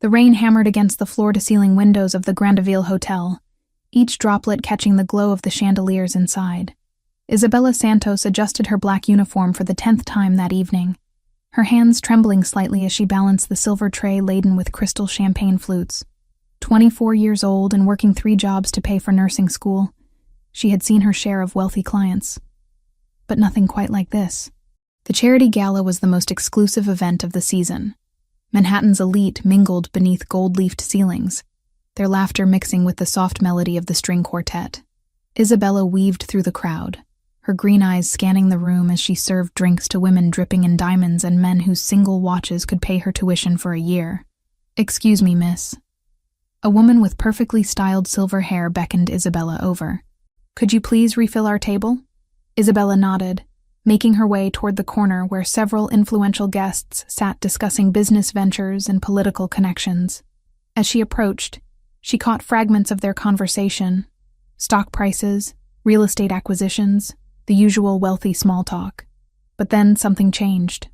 The rain hammered against the floor-to-ceiling windows of the Grandeville Hotel, each droplet catching the glow of the chandeliers inside. Isabella Santos adjusted her black uniform for the 10th time that evening, her hands trembling slightly as she balanced the silver tray laden with crystal champagne flutes. 24 years old and working 3 jobs to pay for nursing school, she had seen her share of wealthy clients. But nothing quite like this. The charity gala was the most exclusive event of the season. Manhattan's elite mingled beneath gold-leafed ceilings, their laughter mixing with the soft melody of the string quartet. Isabella weaved through the crowd, her green eyes scanning the room as she served drinks to women dripping in diamonds and men whose single watches could pay her tuition for a year. "Excuse me, miss." A woman with perfectly styled silver hair beckoned Isabella over. "Could you please refill our table?" Isabella nodded, making her way toward the corner where several influential guests sat discussing business ventures and political connections. As she approached, she caught fragments of their conversation: stock prices, real estate acquisitions, the usual wealthy small talk. But then something changed.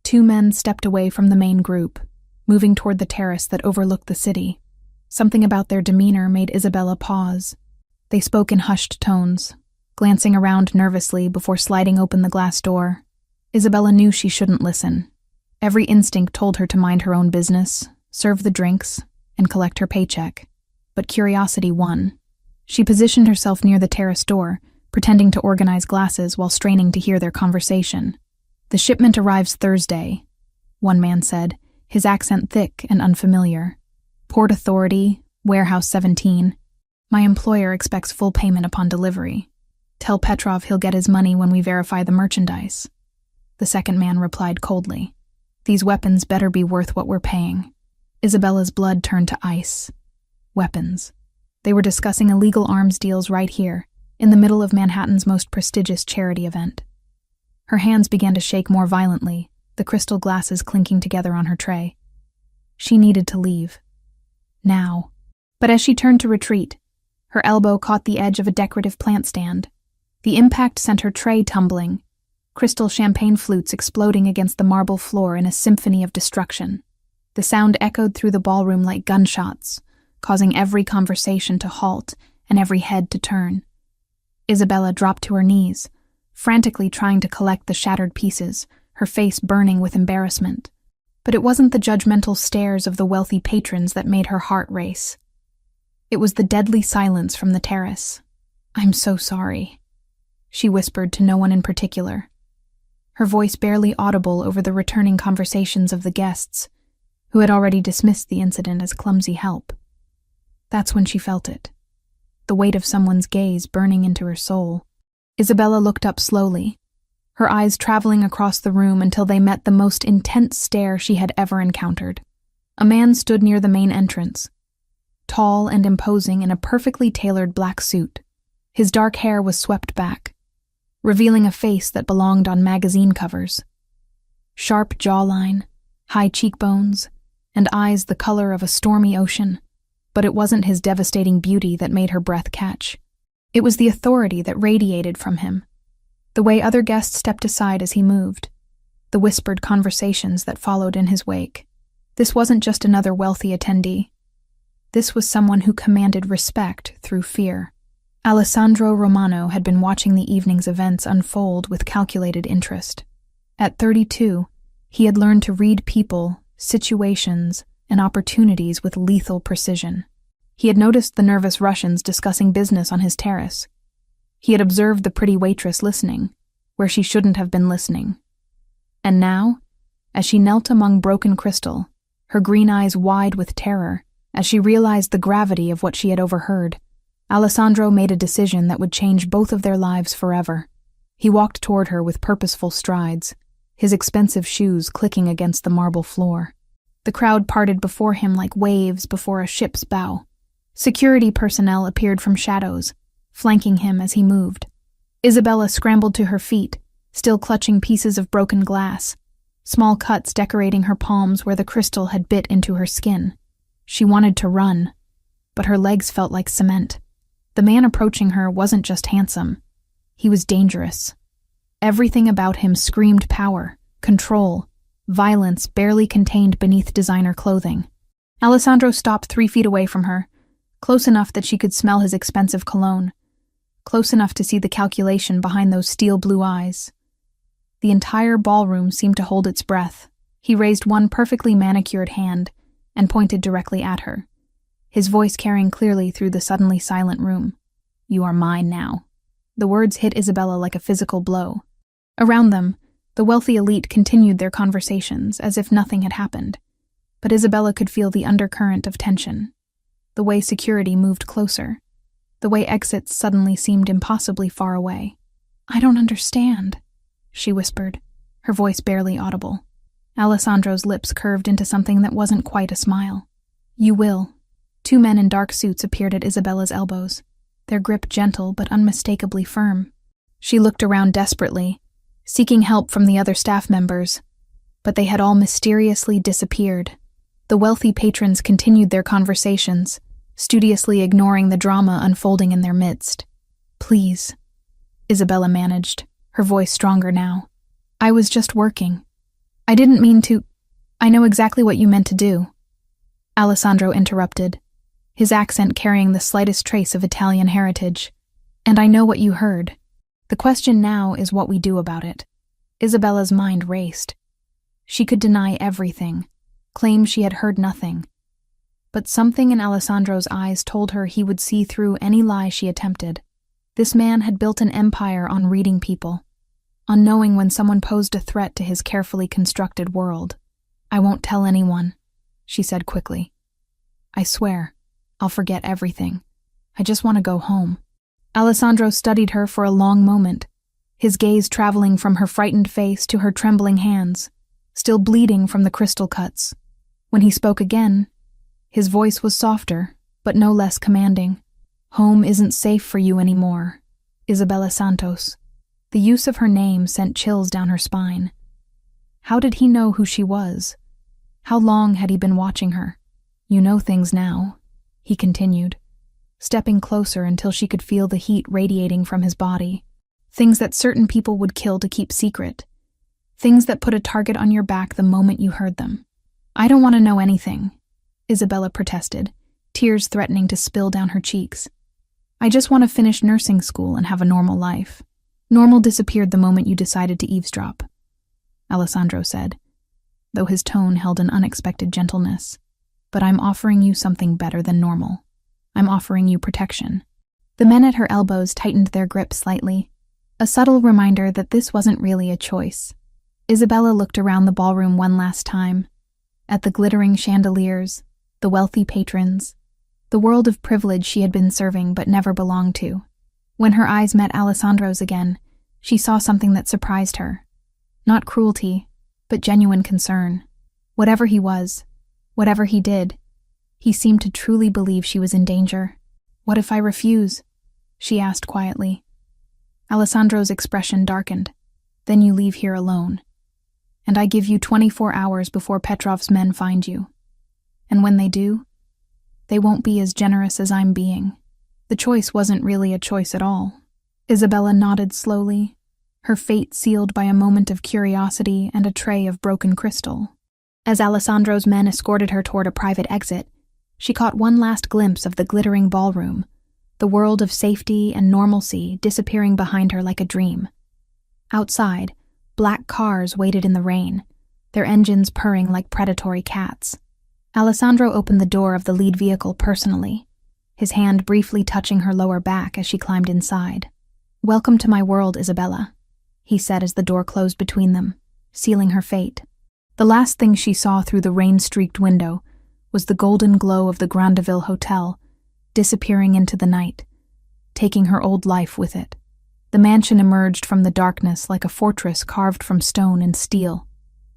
2 men stepped away from the main group, moving toward the terrace that overlooked the city. Something about their demeanor made Isabella pause. They spoke in hushed tones, glancing around nervously before sliding open the glass door. Isabella knew she shouldn't listen. Every instinct told her to mind her own business, serve the drinks, and collect her paycheck. But curiosity won. She positioned herself near the terrace door, pretending to organize glasses while straining to hear their conversation. "The shipment arrives Thursday," one man said, his accent thick and unfamiliar. "Port Authority, Warehouse 17. My employer expects full payment upon delivery. Tell Petrov he'll get his money when we verify the merchandise." The second man replied coldly, "These weapons better be worth what we're paying." Isabella's blood turned to ice. Weapons. They were discussing illegal arms deals right here, in the middle of Manhattan's most prestigious charity event. Her hands began to shake more violently, the crystal glasses clinking together on her tray. She needed to leave. Now. But as she turned to retreat, her elbow caught the edge of a decorative plant stand. The impact sent her tray tumbling, crystal champagne flutes exploding against the marble floor in a symphony of destruction. The sound echoed through the ballroom like gunshots, causing every conversation to halt and every head to turn. Isabella dropped to her knees, frantically trying to collect the shattered pieces, her face burning with embarrassment. But it wasn't the judgmental stares of the wealthy patrons that made her heart race. It was the deadly silence from the terrace. "I'm so sorry," she whispered to no one in particular, her voice barely audible over the returning conversations of the guests, who had already dismissed the incident as clumsy help. That's when she felt it. The weight of someone's gaze burning into her soul. Isabella looked up slowly, her eyes traveling across the room until they met the most intense stare she had ever encountered. A man stood near the main entrance, tall and imposing in a perfectly tailored black suit. His dark hair was swept back, revealing a face that belonged on magazine covers. Sharp jawline, high cheekbones, and eyes the color of a stormy ocean. But it wasn't his devastating beauty that made her breath catch. It was the authority that radiated from him, the way other guests stepped aside as he moved, the whispered conversations that followed in his wake. This wasn't just another wealthy attendee. This was someone who commanded respect through fear. Alessandro Romano had been watching the evening's events unfold with calculated interest. At 32, he had learned to read people, situations, and opportunities with lethal precision. He had noticed the nervous Russians discussing business on his terrace. He had observed the pretty waitress listening, where she shouldn't have been listening. And now, as she knelt among broken crystal, her green eyes wide with terror, as she realized the gravity of what she had overheard, Alessandro made a decision that would change both of their lives forever. He walked toward her with purposeful strides, his expensive shoes clicking against the marble floor. The crowd parted before him like waves before a ship's bow. Security personnel appeared from shadows, flanking him as he moved. Isabella scrambled to her feet, still clutching pieces of broken glass, small cuts decorating her palms where the crystal had bit into her skin. She wanted to run, but her legs felt like cement. The man approaching her wasn't just handsome. He was dangerous. Everything about him screamed power, control, violence barely contained beneath designer clothing. Alessandro stopped 3 feet away from her, close enough that she could smell his expensive cologne, close enough to see the calculation behind those steel blue eyes. The entire ballroom seemed to hold its breath. He raised one perfectly manicured hand and pointed directly at her, his voice carrying clearly through the suddenly silent room. "You are mine now." The words hit Isabella like a physical blow. Around them, the wealthy elite continued their conversations as if nothing had happened, but Isabella could feel the undercurrent of tension. The way security moved closer, the way exits suddenly seemed impossibly far away. "I don't understand," she whispered, her voice barely audible. Alessandro's lips curved into something that wasn't quite a smile. "You will." 2 men in dark suits appeared at Isabella's elbows, their grip gentle but unmistakably firm. She looked around desperately, seeking help from the other staff members, but they had all mysteriously disappeared. The wealthy patrons continued their conversations, studiously ignoring the drama unfolding in their midst. "Please," Isabella managed, her voice stronger now. "I was just working. I didn't mean to. I know exactly what you meant to do." Alessandro interrupted, his accent carrying the slightest trace of Italian heritage. "And I know what you heard. The question now is what we do about it." Isabella's mind raced. She could deny everything, claim she had heard nothing. But something in Alessandro's eyes told her he would see through any lie she attempted. This man had built an empire on reading people, on knowing when someone posed a threat to his carefully constructed world. "I won't tell anyone," she said quickly. "I swear, I'll forget everything. I just want to go home." Alessandro studied her for a long moment, his gaze traveling from her frightened face to her trembling hands, still bleeding from the crystal cuts. When he spoke again, his voice was softer, but no less commanding. "Home isn't safe for you anymore, Isabella Santos." The use of her name sent chills down her spine. How did he know who she was? How long had he been watching her? "You know things now," he continued, stepping closer until she could feel the heat radiating from his body. "Things that certain people would kill to keep secret. Things that put a target on your back the moment you heard them." "I don't want to know anything," Isabella protested, tears threatening to spill down her cheeks. "I just want to finish nursing school and have a normal life." "Normal disappeared the moment you decided to eavesdrop," Alessandro said, though his tone held an unexpected gentleness. "But I'm offering you something better than normal. I'm offering you protection." The men at her elbows tightened their grip slightly, a subtle reminder that this wasn't really a choice. Isabella looked around the ballroom one last time, at the glittering chandeliers, the wealthy patrons, the world of privilege she had been serving but never belonged to. When her eyes met Alessandro's again, she saw something that surprised her. Not cruelty, but genuine concern. Whatever he was, whatever he did, he seemed to truly believe she was in danger. "What if I refuse?" she asked quietly. Alessandro's expression darkened. "Then you leave here alone. And I give you 24 hours before Petrov's men find you. And when they do, they won't be as generous as I'm being." The choice wasn't really a choice at all. Isabella nodded slowly, her fate sealed by a moment of curiosity and a tray of broken crystal. As Alessandro's men escorted her toward a private exit, she caught one last glimpse of the glittering ballroom, the world of safety and normalcy disappearing behind her like a dream. Outside, black cars waited in the rain, their engines purring like predatory cats. Alessandro opened the door of the lead vehicle personally, his hand briefly touching her lower back as she climbed inside. "Welcome to my world, Isabella," he said as the door closed between them, sealing her fate. The last thing she saw through the rain-streaked window was the golden glow of the Grandeville Hotel, disappearing into the night, taking her old life with it. The mansion emerged from the darkness like a fortress carved from stone and steel.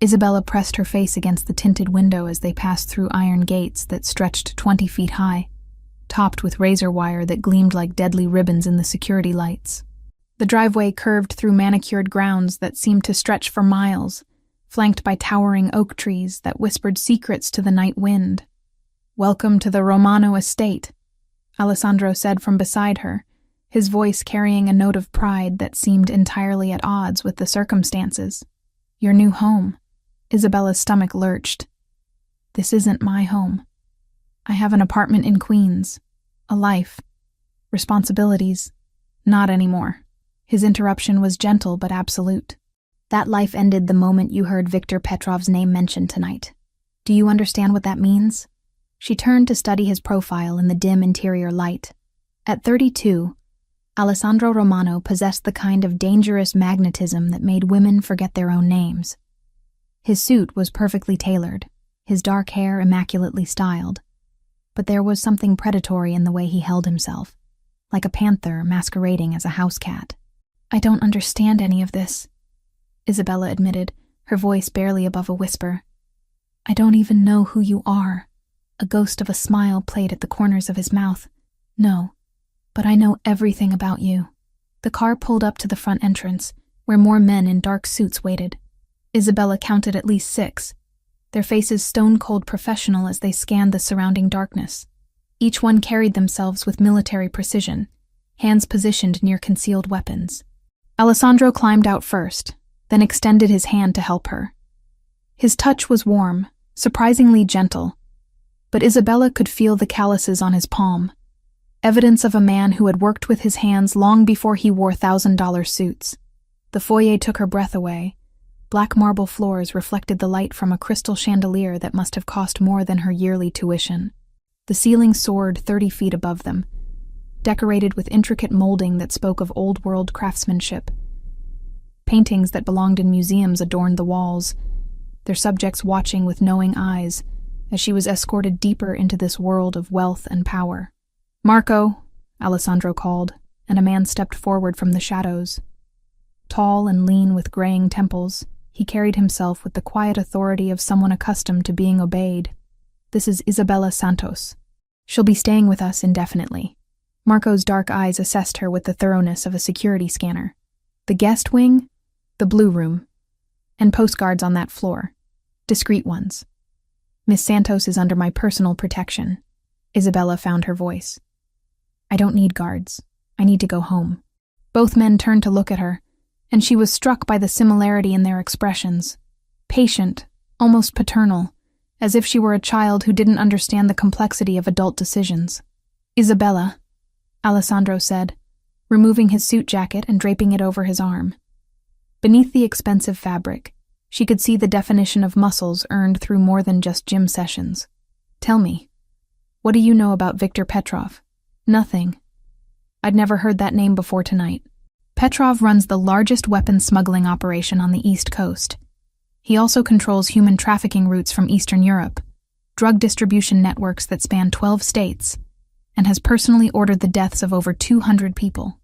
Isabella pressed her face against the tinted window as they passed through iron gates that stretched 20 feet high, topped with razor wire that gleamed like deadly ribbons in the security lights. The driveway curved through manicured grounds that seemed to stretch for miles, flanked by towering oak trees that whispered secrets to the night wind. "Welcome to the Romano estate," Alessandro said from beside her, his voice carrying a note of pride that seemed entirely at odds with the circumstances. "Your new home." Isabella's stomach lurched. "This isn't my home." I have an apartment in Queens. A life. Responsibilities. Not anymore. His interruption was gentle but absolute. That life ended the moment you heard Viktor Petrov's name mentioned tonight. Do you understand what that means? She turned to study his profile in the dim interior light. At 32, Alessandro Romano possessed the kind of dangerous magnetism that made women forget their own names. His suit was perfectly tailored, his dark hair immaculately styled, but there was something predatory in the way he held himself, like a panther masquerading as a house cat. I don't understand any of this, Isabella admitted, her voice barely above a whisper. I don't even know who you are. A ghost of a smile played at the corners of his mouth. No, but I know everything about you. The car pulled up to the front entrance, where more men in dark suits waited. Isabella counted at least 6, their faces stone-cold professional as they scanned the surrounding darkness. Each one carried themselves with military precision, hands positioned near concealed weapons. Alessandro climbed out first, then extended his hand to help her. His touch was warm, surprisingly gentle, but Isabella could feel the calluses on his palm, evidence of a man who had worked with his hands long before he wore $1,000 suits. The foyer took her breath away. Black marble floors reflected the light from a crystal chandelier that must have cost more than her yearly tuition. The ceiling soared 30 feet above them, decorated with intricate molding that spoke of old-world craftsmanship. Paintings that belonged in museums adorned the walls, their subjects watching with knowing eyes as she was escorted deeper into this world of wealth and power. "Marco," Alessandro called, and a man stepped forward from the shadows. Tall and lean with graying temples, he carried himself with the quiet authority of someone accustomed to being obeyed. "This is Isabella Santos. She'll be staying with us indefinitely." Marco's dark eyes assessed her with the thoroughness of a security scanner. "The guest wing, the blue room, and postguards on that floor. Discreet ones. Miss Santos is under my personal protection." Isabella found her voice. "I don't need guards. I need to go home." Both men turned to look at her, and she was struck by the similarity in their expressions. Patient, almost paternal, as if she were a child who didn't understand the complexity of adult decisions. "Isabella," Alessandro said, removing his suit jacket and draping it over his arm. Beneath the expensive fabric, she could see the definition of muscles earned through more than just gym sessions. "Tell me, what do you know about Viktor Petrov?" "Nothing. I'd never heard that name before tonight." Petrov runs the largest weapons smuggling operation on the East Coast. He also controls human trafficking routes from Eastern Europe, drug distribution networks that span 12 states, and has personally ordered the deaths of over 200 people.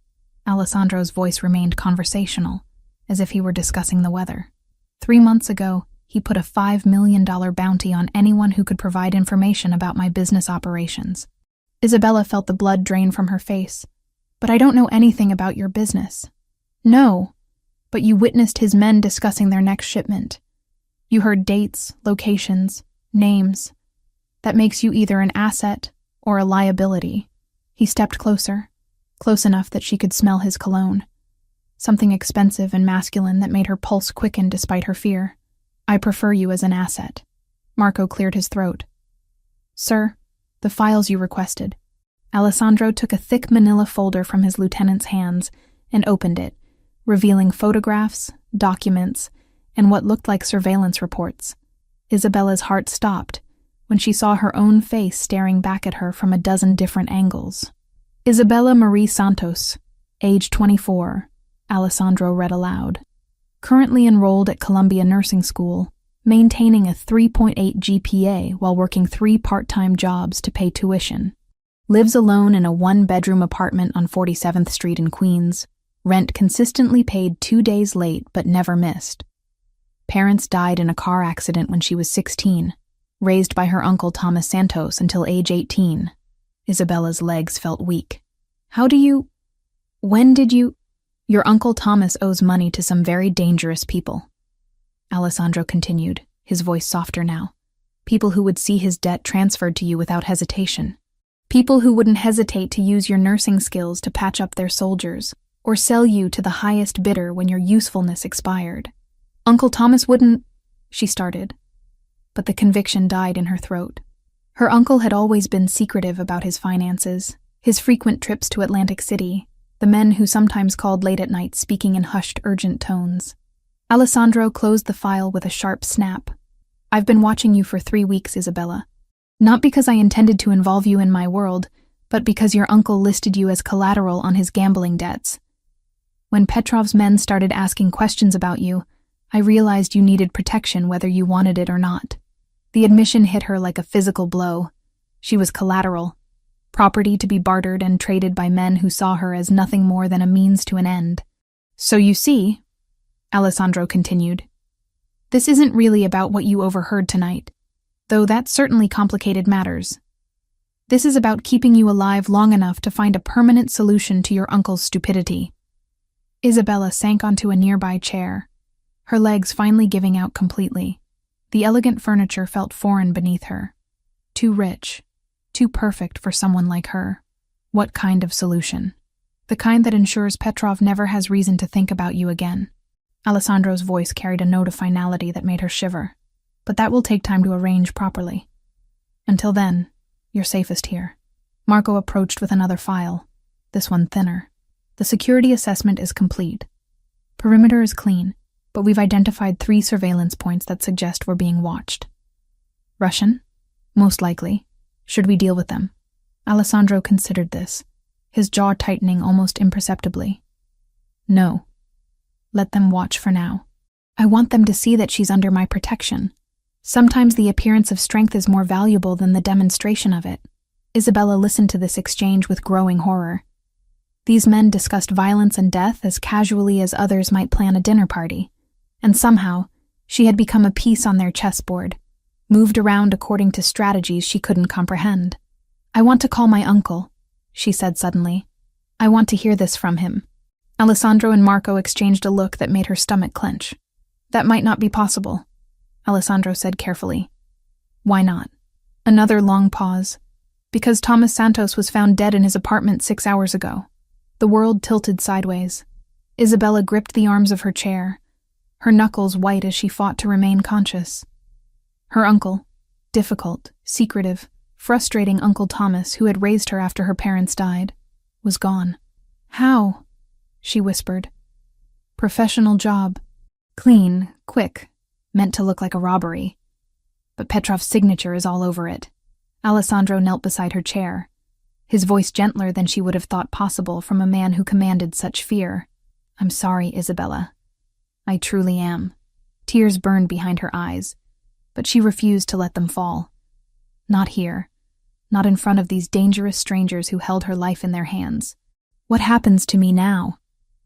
Alessandro's voice remained conversational, as if he were discussing the weather. 3 months ago, he put a $5 million bounty on anyone who could provide information about my business operations. Isabella felt the blood drain from her face. "But I don't know anything about your business." "No, but you witnessed his men discussing their next shipment. You heard dates, locations, names. That makes you either an asset or a liability." He stepped closer, close enough that she could smell his cologne, something expensive and masculine that made her pulse quicken despite her fear. "I prefer you as an asset." Marco cleared his throat. "Sir, the files you requested." Alessandro took a thick manila folder from his lieutenant's hands and opened it, revealing photographs, documents, and what looked like surveillance reports. Isabella's heart stopped when she saw her own face staring back at her from a dozen different angles. "Isabella Marie Santos, age 24, Alessandro read aloud. Currently enrolled at Columbia Nursing School, maintaining a 3.8 GPA while working 3 part-time jobs to pay tuition. Lives alone in a 1-bedroom apartment on 47th Street in Queens. Rent consistently paid 2 days late but never missed. Parents died in a car accident when she was 16. Raised by her uncle Thomas Santos until age 18. Isabella's legs felt weak. When did you? Your uncle Thomas owes money to some very dangerous people. Alessandro continued, his voice softer now. People who would see his debt transferred to you without hesitation. People who wouldn't hesitate to use your nursing skills to patch up their soldiers, or sell you to the highest bidder when your usefulness expired. Uncle Thomas wouldn't, she started, but the conviction died in her throat. Her uncle had always been secretive about his finances, his frequent trips to Atlantic City, the men who sometimes called late at night speaking in hushed, urgent tones. Alessandro closed the file with a sharp snap. "I've been watching you for 3 weeks, Isabella. Not because I intended to involve you in my world, but because your uncle listed you as collateral on his gambling debts. When Petrov's men started asking questions about you, I realized you needed protection whether you wanted it or not." The admission hit her like a physical blow. She was collateral, property to be bartered and traded by men who saw her as nothing more than a means to an end. "So you see," Alessandro continued, "this isn't really about what you overheard tonight, though that certainly complicated matters. This is about keeping you alive long enough to find a permanent solution to your uncle's stupidity." Isabella sank onto a nearby chair, her legs finally giving out completely. The elegant furniture felt foreign beneath her. Too rich, too perfect for someone like her. What kind of solution? The kind that ensures Petrov never has reason to think about you again. Alessandro's voice carried a note of finality that made her shiver. "But that will take time to arrange properly. Until then, you're safest here." Marco approached with another file, this one thinner. "The security assessment is complete. Perimeter is clean, but we've identified 3 surveillance points that suggest we're being watched." "Russian? Most likely. Should we deal with them?" Alessandro considered this, his jaw tightening almost imperceptibly. "No. Let them watch for now. I want them to see that she's under my protection. Sometimes the appearance of strength is more valuable than the demonstration of it." Isabella listened to this exchange with growing horror. These men discussed violence and death as casually as others might plan a dinner party, and somehow she had become a piece on their chessboard, moved around according to strategies she couldn't comprehend. "I want to call my uncle," she said suddenly. "I want to hear this from him." Alessandro and Marco exchanged a look that made her stomach clench. "That might not be possible," Alessandro said carefully. "Why not?" Another long pause. "Because Thomas Santos was found dead in his apartment 6 hours ago." The world tilted sideways. Isabella gripped the arms of her chair, her knuckles white as she fought to remain conscious. Her uncle, difficult, secretive, frustrating Uncle Thomas, who had raised her after her parents died, was gone. "How?" she whispered. "Professional job. Clean, quick, meant to look like a robbery. But Petrov's signature is all over it." Alessandro knelt beside her chair, his voice gentler than she would have thought possible from a man who commanded such fear. "I'm sorry, Isabella. I truly am." Tears burned behind her eyes, but she refused to let them fall. Not here. Not in front of these dangerous strangers who held her life in their hands. "What happens to me now?"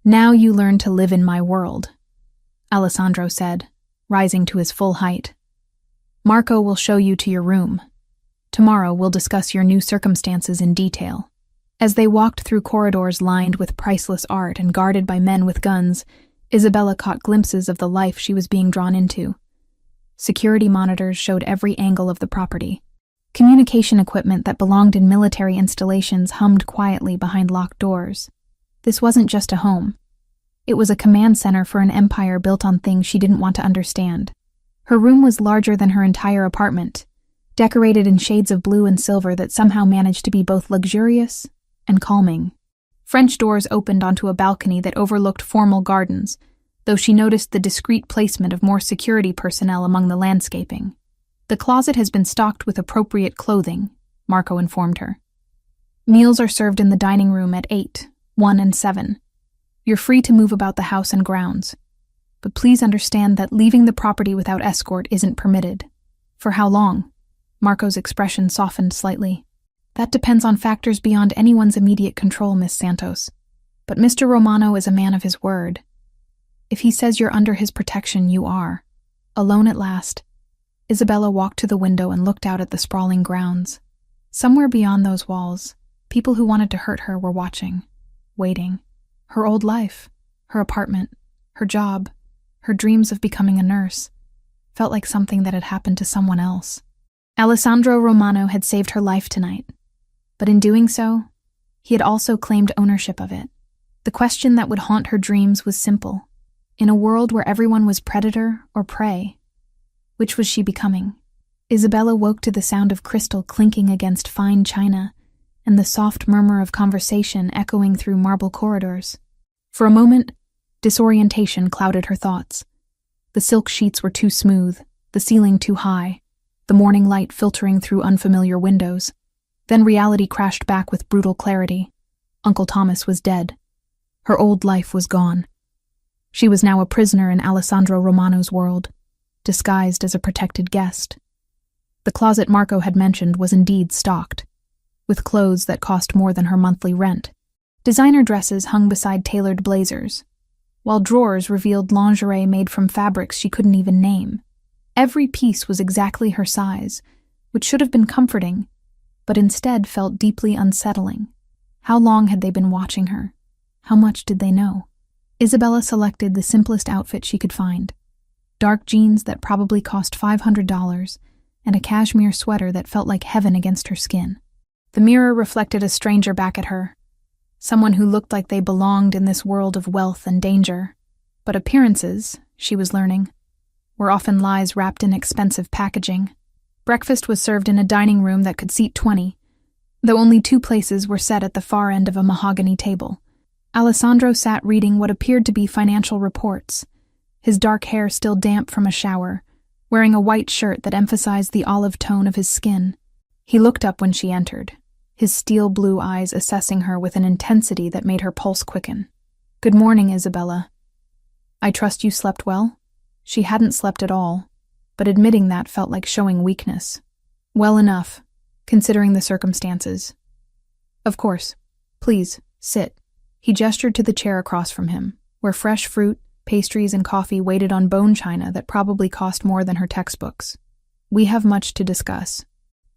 "Now you learn to live in my world," Alessandro said, rising to his full height. "Marco will show you to your room. Tomorrow we'll discuss your new circumstances in detail." As they walked through corridors lined with priceless art and guarded by men with guns, Isabella caught glimpses of the life she was being drawn into. Security monitors showed every angle of the property. Communication equipment that belonged in military installations hummed quietly behind locked doors. This wasn't just a home. It was a command center for an empire built on things she didn't want to understand. Her room was larger than her entire apartment, decorated in shades of blue and silver that somehow managed to be both luxurious and calming. French doors opened onto a balcony that overlooked formal gardens, though she noticed the discreet placement of more security personnel among the landscaping. "The closet has been stocked with appropriate clothing," Marco informed her. "Meals are served in the dining room at 8, 1, and 7. You're free to move about the house and grounds. But please understand that leaving the property without escort isn't permitted." "For how long?" Marco's expression softened slightly. "That depends on factors beyond anyone's immediate control, Miss Santos. But Mr. Romano is a man of his word. If he says you're under his protection, you are." Alone at last, Isabella walked to the window and looked out at the sprawling grounds. Somewhere beyond those walls, people who wanted to hurt her were watching, waiting. Her old life, her apartment, her job, her dreams of becoming a nurse, felt like something that had happened to someone else. Alessandro Romano had saved her life tonight, but in doing so, he had also claimed ownership of it. The question that would haunt her dreams was simple. In a world where everyone was predator or prey, which was she becoming? Isabella woke to the sound of crystal clinking against fine china and the soft murmur of conversation echoing through marble corridors. For a moment, disorientation clouded her thoughts. The silk sheets were too smooth, the ceiling too high, the morning light filtering through unfamiliar windows. Then reality crashed back with brutal clarity. Uncle Thomas was dead. Her old life was gone. She was now a prisoner in Alessandro Romano's world, disguised as a protected guest. The closet Marco had mentioned was indeed stocked, with clothes that cost more than her monthly rent. Designer dresses hung beside tailored blazers, while drawers revealed lingerie made from fabrics she couldn't even name. Every piece was exactly her size, which should have been comforting, but instead felt deeply unsettling. How long had they been watching her? How much did they know? Isabella selected the simplest outfit she could find. Dark jeans that probably cost $500 and a cashmere sweater that felt like heaven against her skin. The mirror reflected a stranger back at her, someone who looked like they belonged in this world of wealth and danger. But appearances, she was learning, were often lies wrapped in expensive packaging. Breakfast was served in a dining room that could seat 20, though only 2 places were set at the far end of a mahogany table. Alessandro sat reading what appeared to be financial reports, his dark hair still damp from a shower, wearing a white shirt that emphasized the olive tone of his skin. He looked up when she entered, his steel blue eyes assessing her with an intensity that made her pulse quicken. "Good morning, Isabella. I trust you slept well?" She hadn't slept at all, but admitting that felt like showing weakness. "Well enough, considering the circumstances." "Of course. Please, sit." He gestured to the chair across from him, where fresh fruit, pastries, and coffee waited on bone china that probably cost more than her textbooks. "We have much to discuss."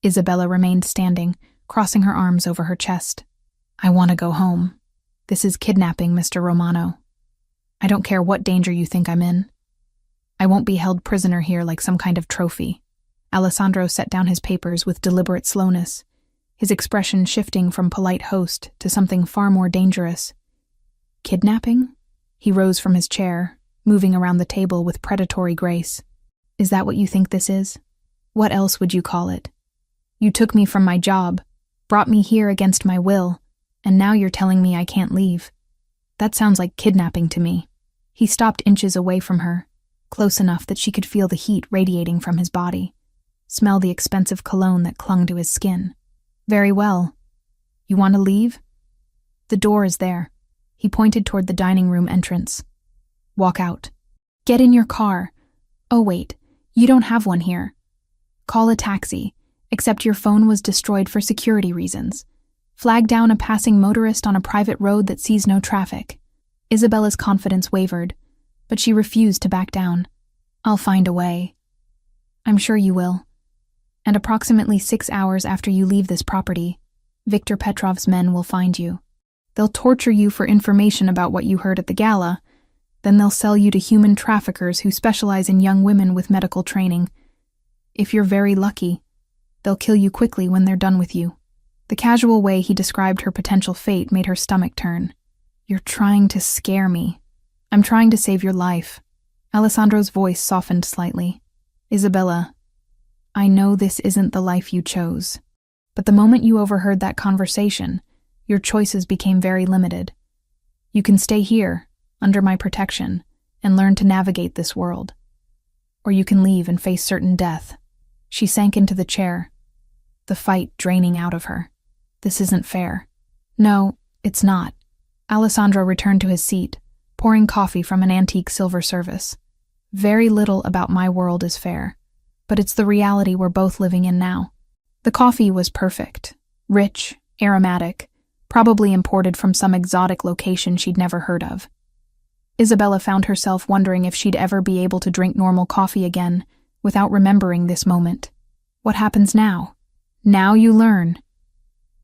Isabella remained standing, crossing her arms over her chest. "I want to go home. This is kidnapping, Mr. Romano. I don't care what danger you think I'm in. I won't be held prisoner here like some kind of trophy." Alessandro set down his papers with deliberate slowness, his expression shifting from polite host to something far more dangerous. "Kidnapping?" He rose from his chair, moving around the table with predatory grace. "Is that what you think this is? What else would you call it? You took me from my job, brought me here against my will, and now you're telling me I can't leave. That sounds like kidnapping to me." He stopped inches away from her, close enough that she could feel the heat radiating from his body, smell the expensive cologne that clung to his skin. "Very well. You want to leave? The door is there." He pointed toward the dining room entrance. "Walk out. Get in your car. Oh wait, you don't have one here. Call a taxi, except your phone was destroyed for security reasons. Flag down a passing motorist on a private road that sees no traffic." Isabella's confidence wavered, but she refused to back down. "I'll find a way." "I'm sure you will. And approximately 6 hours after you leave this property, Viktor Petrov's men will find you. They'll torture you for information about what you heard at the gala, then they'll sell you to human traffickers who specialize in young women with medical training. If you're very lucky, they'll kill you quickly when they're done with you." The casual way he described her potential fate made her stomach turn. "You're trying to scare me." "I'm trying to save your life." Alessandro's voice softened slightly. "Isabella, I know this isn't the life you chose, but the moment you overheard that conversation, your choices became very limited. You can stay here, under my protection, and learn to navigate this world. Or you can leave and face certain death." She sank into the chair, the fight draining out of her. "This isn't fair." "No, it's not." Alessandro returned to his seat, pouring coffee from an antique silver service. "Very little about my world is fair, but it's the reality we're both living in now." The coffee was perfect, rich, aromatic, probably imported from some exotic location she'd never heard of. Isabella found herself wondering if she'd ever be able to drink normal coffee again without remembering this moment. What happens now? Now you learn.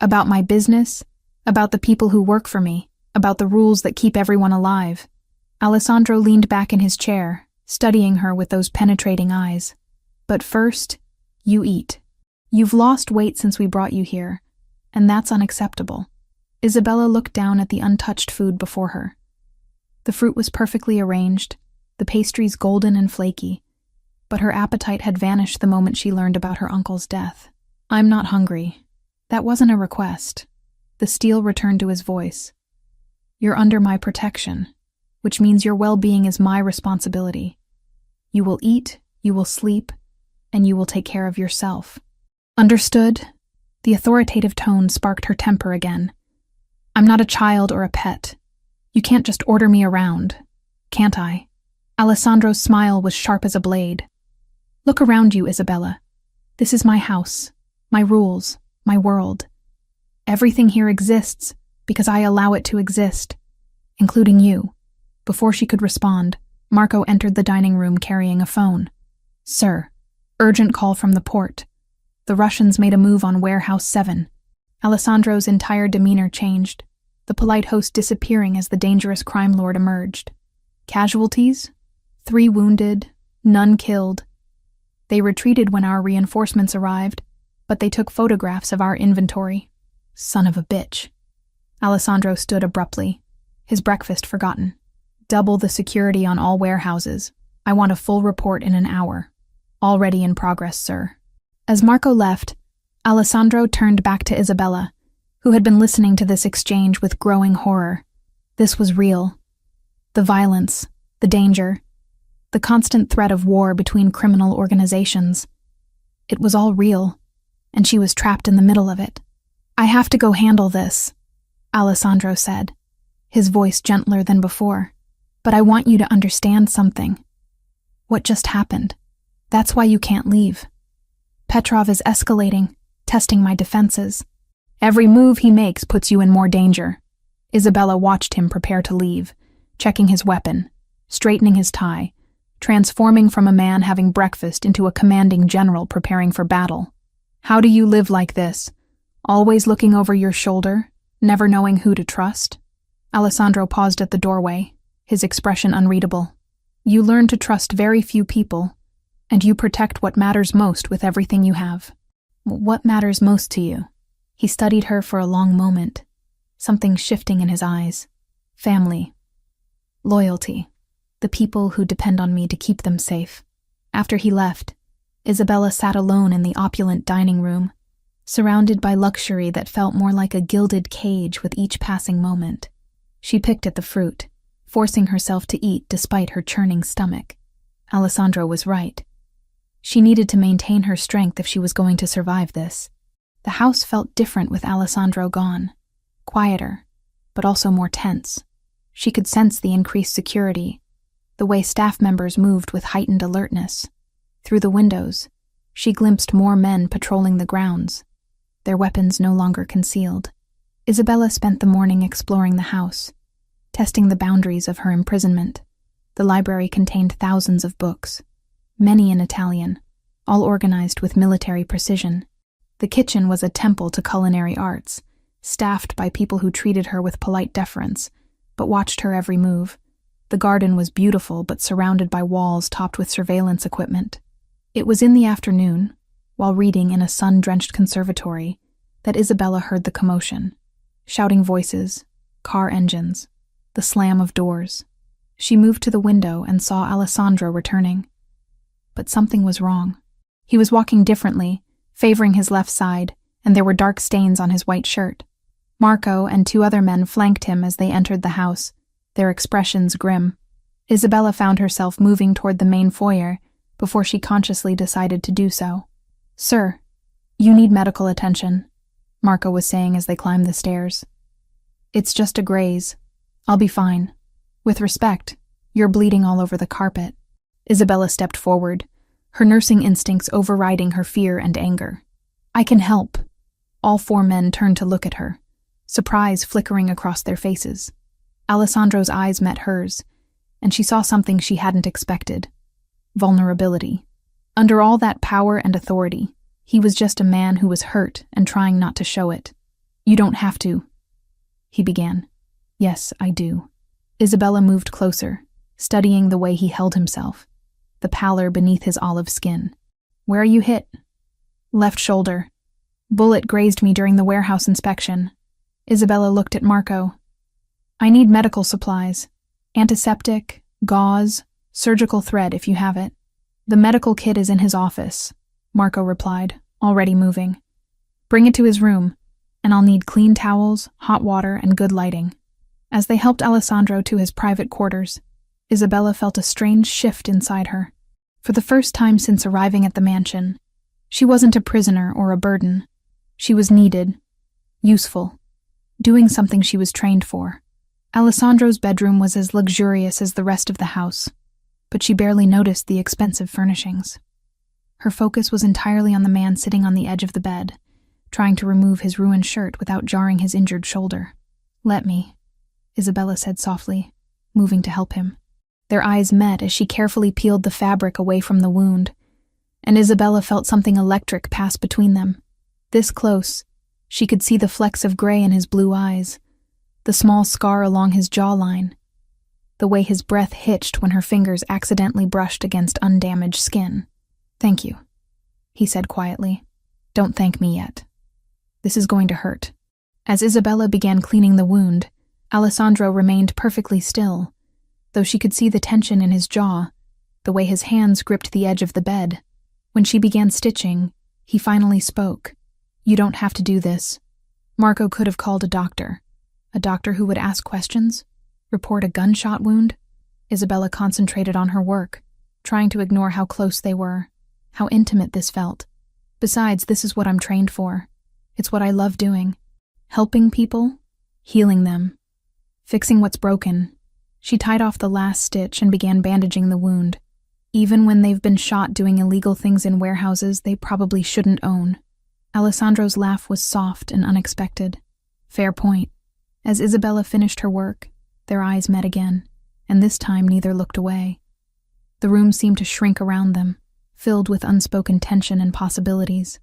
About my business, about the people who work for me, about the rules that keep everyone alive. Alessandro leaned back in his chair, studying her with those penetrating eyes. "But first, you eat. You've lost weight since we brought you here, and that's unacceptable." Isabella looked down at the untouched food before her. The fruit was perfectly arranged, the pastries golden and flaky, but her appetite had vanished the moment she learned about her uncle's death. "I'm not hungry. That wasn't a request." The steel returned to his voice. "You're under my protection, which means your well-being is my responsibility. You will eat, you will sleep, and you will take care of yourself. Understood?" The authoritative tone sparked her temper again. "I'm not a child or a pet. You can't just order me around, can't I?" Alessandro's smile was sharp as a blade. "Look around you, Isabella. This is my house, my rules, my world. Everything here exists because I allow it to exist, including you." Before she could respond, Marco entered the dining room carrying a phone. "Sir, urgent call from the port. The Russians made a move on Warehouse 7. Alessandro's entire demeanor changed, the polite host disappearing as the dangerous crime lord emerged. "Casualties? 3 wounded, none killed. They retreated when our reinforcements arrived, but they took photographs of our inventory. Son of a bitch." Alessandro stood abruptly, his breakfast forgotten. "Double the security on all warehouses. I want a full report in an hour. Already in progress, sir." As Marco left, Alessandro turned back to Isabella, who had been listening to this exchange with growing horror. This was real. The violence, the danger, the constant threat of war between criminal organizations. It was all real, and she was trapped in the middle of it. "I have to go handle this," Alessandro said, his voice gentler than before. "But I want you to understand something. What just happened? That's why you can't leave. Petrov is escalating, testing my defenses. Every move he makes puts you in more danger." Isabella watched him prepare to leave, checking his weapon, straightening his tie, transforming from a man having breakfast into a commanding general preparing for battle. "How do you live like this? Always looking over your shoulder, never knowing who to trust?" Alessandro paused at the doorway, his expression unreadable. "You learn to trust very few people, and you protect what matters most with everything you have." "What matters most to you?" He studied her for a long moment, something shifting in his eyes. "Family. Loyalty. The people who depend on me to keep them safe." After he left, Isabella sat alone in the opulent dining room, surrounded by luxury that felt more like a gilded cage with each passing moment. She picked at the fruit, forcing herself to eat despite her churning stomach. Alessandro was right. She needed to maintain her strength if she was going to survive this. The house felt different with Alessandro gone, quieter, but also more tense. She could sense the increased security, the way staff members moved with heightened alertness. Through the windows, she glimpsed more men patrolling the grounds, their weapons no longer concealed. Isabella spent the morning exploring the house, testing the boundaries of her imprisonment. The library contained thousands of books, many in Italian, all organized with military precision. The kitchen was a temple to culinary arts, staffed by people who treated her with polite deference, but watched her every move. The garden was beautiful but surrounded by walls topped with surveillance equipment. It was in the afternoon, while reading in a sun-drenched conservatory, that Isabella heard the commotion. Shouting voices, car engines, the slam of doors. She moved to the window and saw Alessandro returning. But something was wrong. He was walking differently, favoring his left side, and there were dark stains on his white shirt. Marco and 2 other men flanked him as they entered the house, their expressions grim. Isabella found herself moving toward the main foyer before she consciously decided to do so. "Sir, you need medical attention," Marco was saying as they climbed the stairs. "It's just a graze. I'll be fine. With respect, you're bleeding all over the carpet." Isabella stepped forward, her nursing instincts overriding her fear and anger. "I can help." All 4 men turned to look at her, surprise flickering across their faces. Alessandro's eyes met hers, and she saw something she hadn't expected. Vulnerability. Under all that power and authority, he was just a man who was hurt and trying not to show it. "You don't have to," he began. "Yes, I do." Isabella moved closer, studying the way he held himself, the pallor beneath his olive skin. "Where are you hit?" "Left shoulder. Bullet grazed me during the warehouse inspection." Isabella looked at Marco. "I need medical supplies. Antiseptic, gauze, surgical thread if you have it." The medical kit is in his office, Marco replied, already moving. Bring it to his room, and I'll need clean towels, hot water, and good lighting. As they helped Alessandro to his private quarters, Isabella felt a strange shift inside her. For the first time since arriving at the mansion, she wasn't a prisoner or a burden. She was needed, useful, doing something she was trained for. Alessandro's bedroom was as luxurious as the rest of the house, but she barely noticed the expensive furnishings. Her focus was entirely on the man sitting on the edge of the bed, trying to remove his ruined shirt without jarring his injured shoulder. "Let me," Isabella said softly, moving to help him. Their eyes met as she carefully peeled the fabric away from the wound, and Isabella felt something electric pass between them. This close, she could see the flecks of gray in his blue eyes, the small scar along his jawline, the way his breath hitched when her fingers accidentally brushed against undamaged skin. "Thank you," he said quietly. "Don't thank me yet. This is going to hurt." As Isabella began cleaning the wound, Alessandro remained perfectly still, though she could see the tension in his jaw, the way his hands gripped the edge of the bed. When she began stitching, he finally spoke. "You don't have to do this." Marco could have called a doctor who would ask questions, report a gunshot wound. Isabella concentrated on her work, trying to ignore how close they were, how intimate this felt. Besides, this is what I'm trained for. It's what I love doing. Helping people, healing them, fixing what's broken. She tied off the last stitch and began bandaging the wound. Even when they've been shot doing illegal things in warehouses they probably shouldn't own. Alessandro's laugh was soft and unexpected. Fair point. As Isabella finished her work, their eyes met again, and this time neither looked away. The room seemed to shrink around them, filled with unspoken tension and possibilities.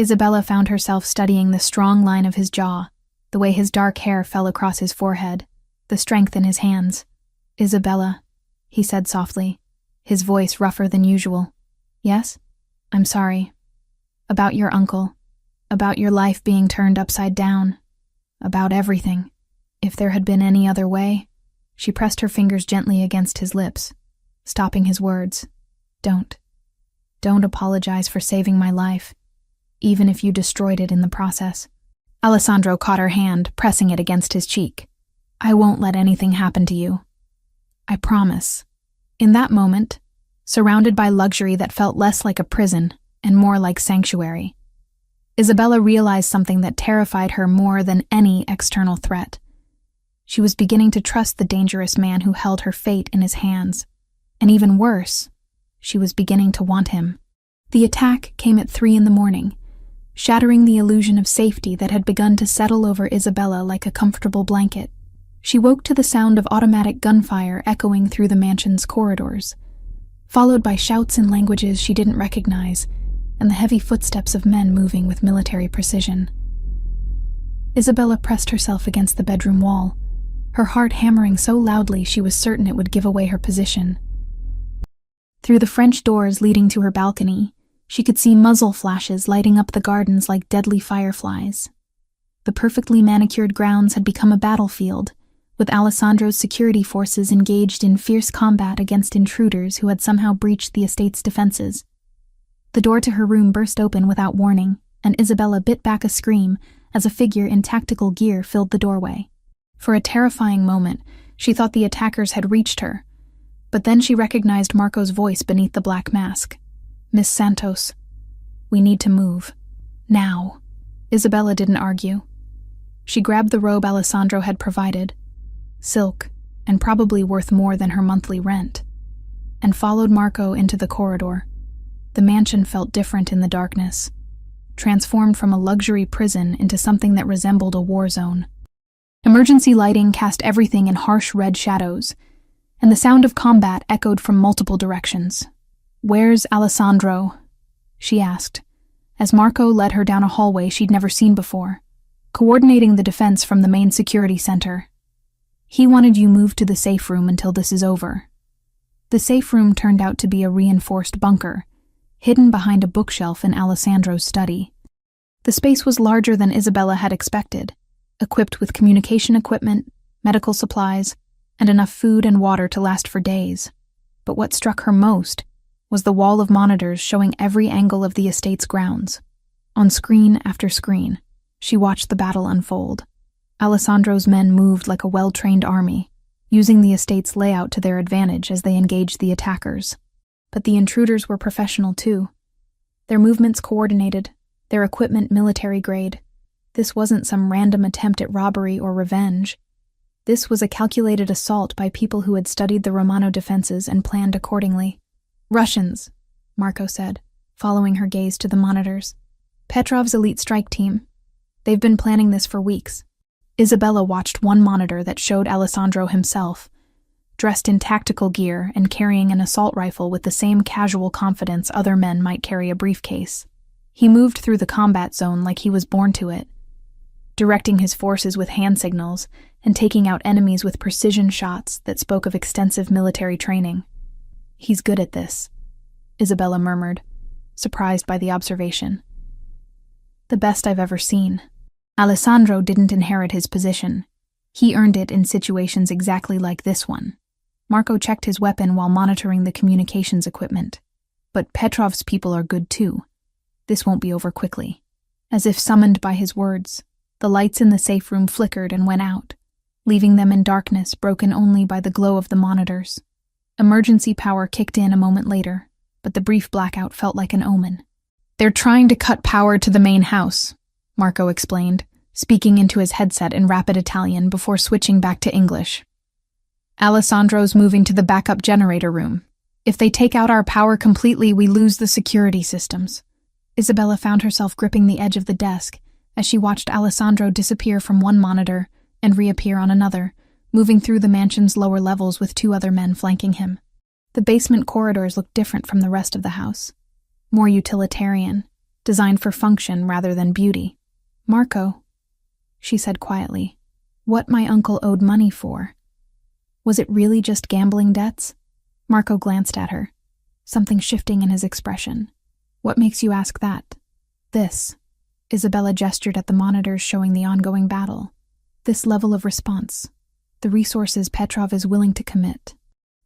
Isabella found herself studying the strong line of his jaw, the way his dark hair fell across his forehead, the strength in his hands. "Isabella," he said softly, his voice rougher than usual. "Yes? I'm sorry. About your uncle. About your life being turned upside down. About everything. If there had been any other way..." She pressed her fingers gently against his lips, stopping his words. Don't apologize for saving my life, even if you destroyed it in the process." Alessandro caught her hand, pressing it against his cheek. "I won't let anything happen to you. I promise." In that moment, surrounded by luxury that felt less like a prison and more like sanctuary, Isabella realized something that terrified her more than any external threat. She was beginning to trust the dangerous man who held her fate in his hands. And even worse, she was beginning to want him. The attack came at 3 a.m, shattering the illusion of safety that had begun to settle over Isabella like a comfortable blanket. She woke to the sound of automatic gunfire echoing through the mansion's corridors, followed by shouts in languages she didn't recognize, and the heavy footsteps of men moving with military precision. Isabella pressed herself against the bedroom wall, her heart hammering so loudly she was certain it would give away her position. Through the French doors leading to her balcony, she could see muzzle flashes lighting up the gardens like deadly fireflies. The perfectly manicured grounds had become a battlefield, with Alessandro's security forces engaged in fierce combat against intruders who had somehow breached the estate's defenses. The door to her room burst open without warning, and Isabella bit back a scream as a figure in tactical gear filled the doorway. For a terrifying moment, she thought the attackers had reached her, but then she recognized Marco's voice beneath the black mask. "Miss Santos, we need to move. Now." Isabella didn't argue. She grabbed the robe Alessandro had provided, silk, and probably worth more than her monthly rent, and followed Marco into the corridor. The mansion felt different in the darkness, transformed from a luxury prison into something that resembled a war zone. Emergency lighting cast everything in harsh red shadows, and the sound of combat echoed from multiple directions. "Where's Alessandro?" she asked, as Marco led her down a hallway she'd never seen before, coordinating the defense from the main security center. "He wanted you moved to the safe room until this is over." The safe room turned out to be a reinforced bunker, hidden behind a bookshelf in Alessandro's study. The space was larger than Isabella had expected, equipped with communication equipment, medical supplies, and enough food and water to last for days. But what struck her most was the wall of monitors showing every angle of the estate's grounds. On screen after screen, she watched the battle unfold. Alessandro's men moved like a well-trained army, using the estate's layout to their advantage as they engaged the attackers. But the intruders were professional too. Their movements coordinated, their equipment military-grade. This wasn't some random attempt at robbery or revenge. This was a calculated assault by people who had studied the Romano defenses and planned accordingly. Russians, Marco said, following her gaze to the monitors. Petrov's elite strike team. They've been planning this for weeks. Isabella watched one monitor that showed Alessandro himself, dressed in tactical gear and carrying an assault rifle with the same casual confidence other men might carry a briefcase. He moved through the combat zone like he was born to it, directing his forces with hand signals and taking out enemies with precision shots that spoke of extensive military training. He's good at this, Isabella murmured, surprised by the observation. The best I've ever seen. Alessandro didn't inherit his position. He earned it in situations exactly like this one. Marco checked his weapon while monitoring the communications equipment. But Petrov's people are good too. This won't be over quickly. As if summoned by his words, the lights in the safe room flickered and went out, leaving them in darkness broken only by the glow of the monitors. Emergency power kicked in a moment later, but the brief blackout felt like an omen. They're trying to cut power to the main house, Marco explained, speaking into his headset in rapid Italian before switching back to English. Alessandro's moving to the backup generator room. If they take out our power completely, we lose the security systems. Isabella found herself gripping the edge of the desk as she watched Alessandro disappear from one monitor and reappear on another, moving through the mansion's lower levels with two other men flanking him. The basement corridors looked different from the rest of the house. More utilitarian, designed for function rather than beauty. Marco, she said quietly, what my uncle owed money for. Was it really just gambling debts? Marco glanced at her, something shifting in his expression. What makes you ask that? This. Isabella gestured at the monitors showing the ongoing battle. This level of response. The resources Petrov is willing to commit.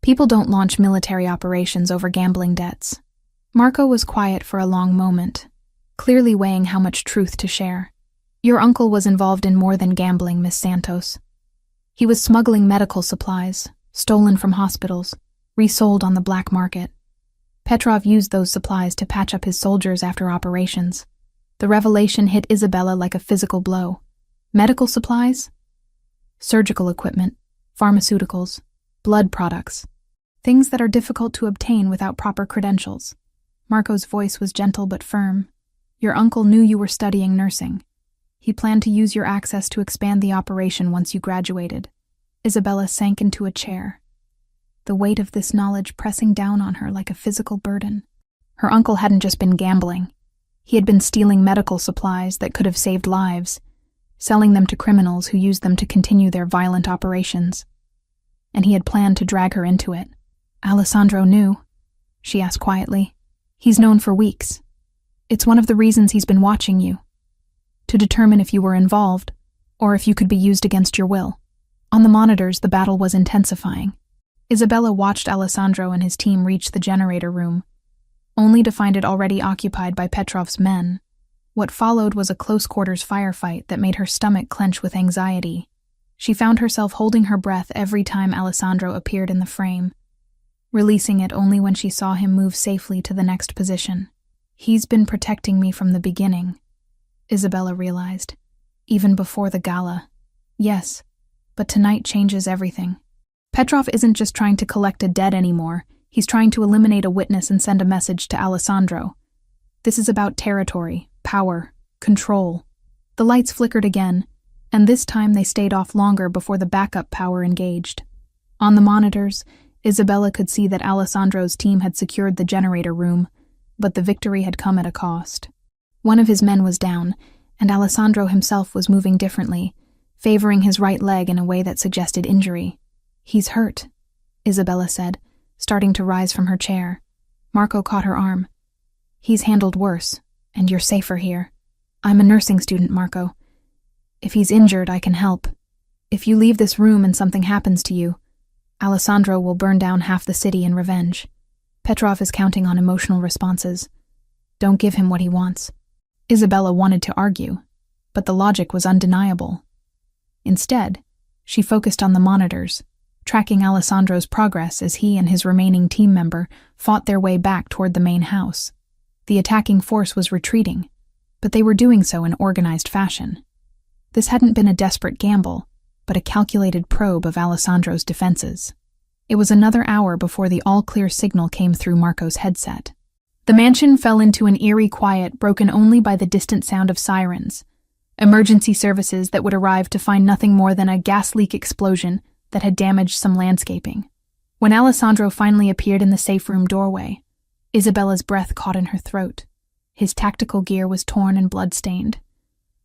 People don't launch military operations over gambling debts. Marco was quiet for a long moment, clearly weighing how much truth to share. Your uncle was involved in more than gambling, Miss Santos. He was smuggling medical supplies, stolen from hospitals, resold on the black market. Petrov used those supplies to patch up his soldiers after operations. The revelation hit Isabella like a physical blow. Medical supplies? Surgical equipment, pharmaceuticals, blood products. Things that are difficult to obtain without proper credentials. Marco's voice was gentle but firm. Your uncle knew you were studying nursing. He planned to use your access to expand the operation once you graduated. Isabella sank into a chair, the weight of this knowledge pressing down on her like a physical burden. Her uncle hadn't just been gambling. He had been stealing medical supplies that could have saved lives, selling them to criminals who used them to continue their violent operations. And he had planned to drag her into it. Alessandro knew, she asked quietly. He's known for weeks. It's one of the reasons he's been watching you, to determine if you were involved, or if you could be used against your will. On the monitors, the battle was intensifying. Isabella watched Alessandro and his team reach the generator room, only to find it already occupied by Petrov's men. What followed was a close-quarters firefight that made her stomach clench with anxiety. She found herself holding her breath every time Alessandro appeared in the frame, releasing it only when she saw him move safely to the next position. He's been protecting me from the beginning, Isabella realized, even before the gala. Yes, but tonight changes everything. Petrov isn't just trying to collect a debt anymore, he's trying to eliminate a witness and send a message to Alessandro. This is about territory, power, control. The lights flickered again, and this time they stayed off longer before the backup power engaged. On the monitors, Isabella could see that Alessandro's team had secured the generator room, but the victory had come at a cost. One of his men was down, and Alessandro himself was moving differently, favoring his right leg in a way that suggested injury. He's hurt, Isabella said, starting to rise from her chair. Marco caught her arm. He's handled worse, and you're safer here. I'm a nursing student, Marco. If he's injured, I can help. If you leave this room and something happens to you, Alessandro will burn down half the city in revenge. Petrov is counting on emotional responses. Don't give him what he wants. Isabella wanted to argue, but the logic was undeniable. Instead, she focused on the monitors, tracking Alessandro's progress as he and his remaining team member fought their way back toward the main house. The attacking force was retreating, but they were doing so in organized fashion. This hadn't been a desperate gamble, but a calculated probe of Alessandro's defenses. It was another hour before the all-clear signal came through Marco's headset. The mansion fell into an eerie quiet broken only by the distant sound of sirens, emergency services that would arrive to find nothing more than a gas leak explosion that had damaged some landscaping. When Alessandro finally appeared in the safe room doorway, Isabella's breath caught in her throat. His tactical gear was torn and blood-stained.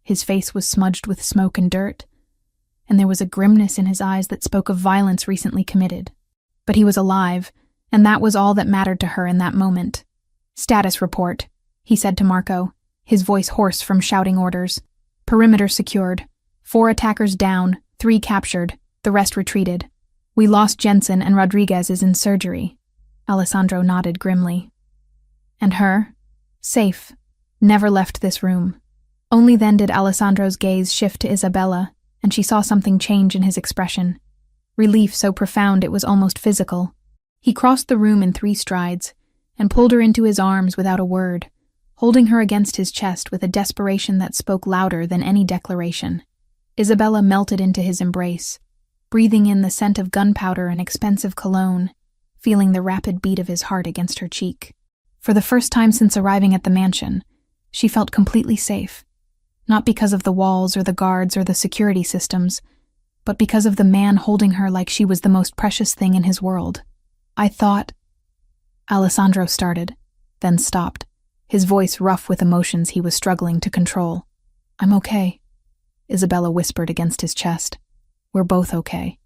His face was smudged with smoke and dirt, and there was a grimness in his eyes that spoke of violence recently committed. But he was alive, and that was all that mattered to her in that moment. "Status report," he said to Marco, his voice hoarse from shouting orders. "Perimeter secured. 4 attackers down, 3 captured, the rest retreated. We lost Jensen and Rodriguez is in surgery." Alessandro nodded grimly. "And her?" "Safe. Never left this room." Only then did Alessandro's gaze shift to Isabella, and she saw something change in his expression. Relief so profound it was almost physical. He crossed the room in 3 strides, and pulled her into his arms without a word, holding her against his chest with a desperation that spoke louder than any declaration. Isabella melted into his embrace, breathing in the scent of gunpowder and expensive cologne, feeling the rapid beat of his heart against her cheek. For the first time since arriving at the mansion, she felt completely safe. Not because of the walls or the guards or the security systems, but because of the man holding her like she was the most precious thing in his world. "I thought—" Alessandro started, then stopped, his voice rough with emotions he was struggling to control. "I'm okay," Isabella whispered against his chest. "We're both okay."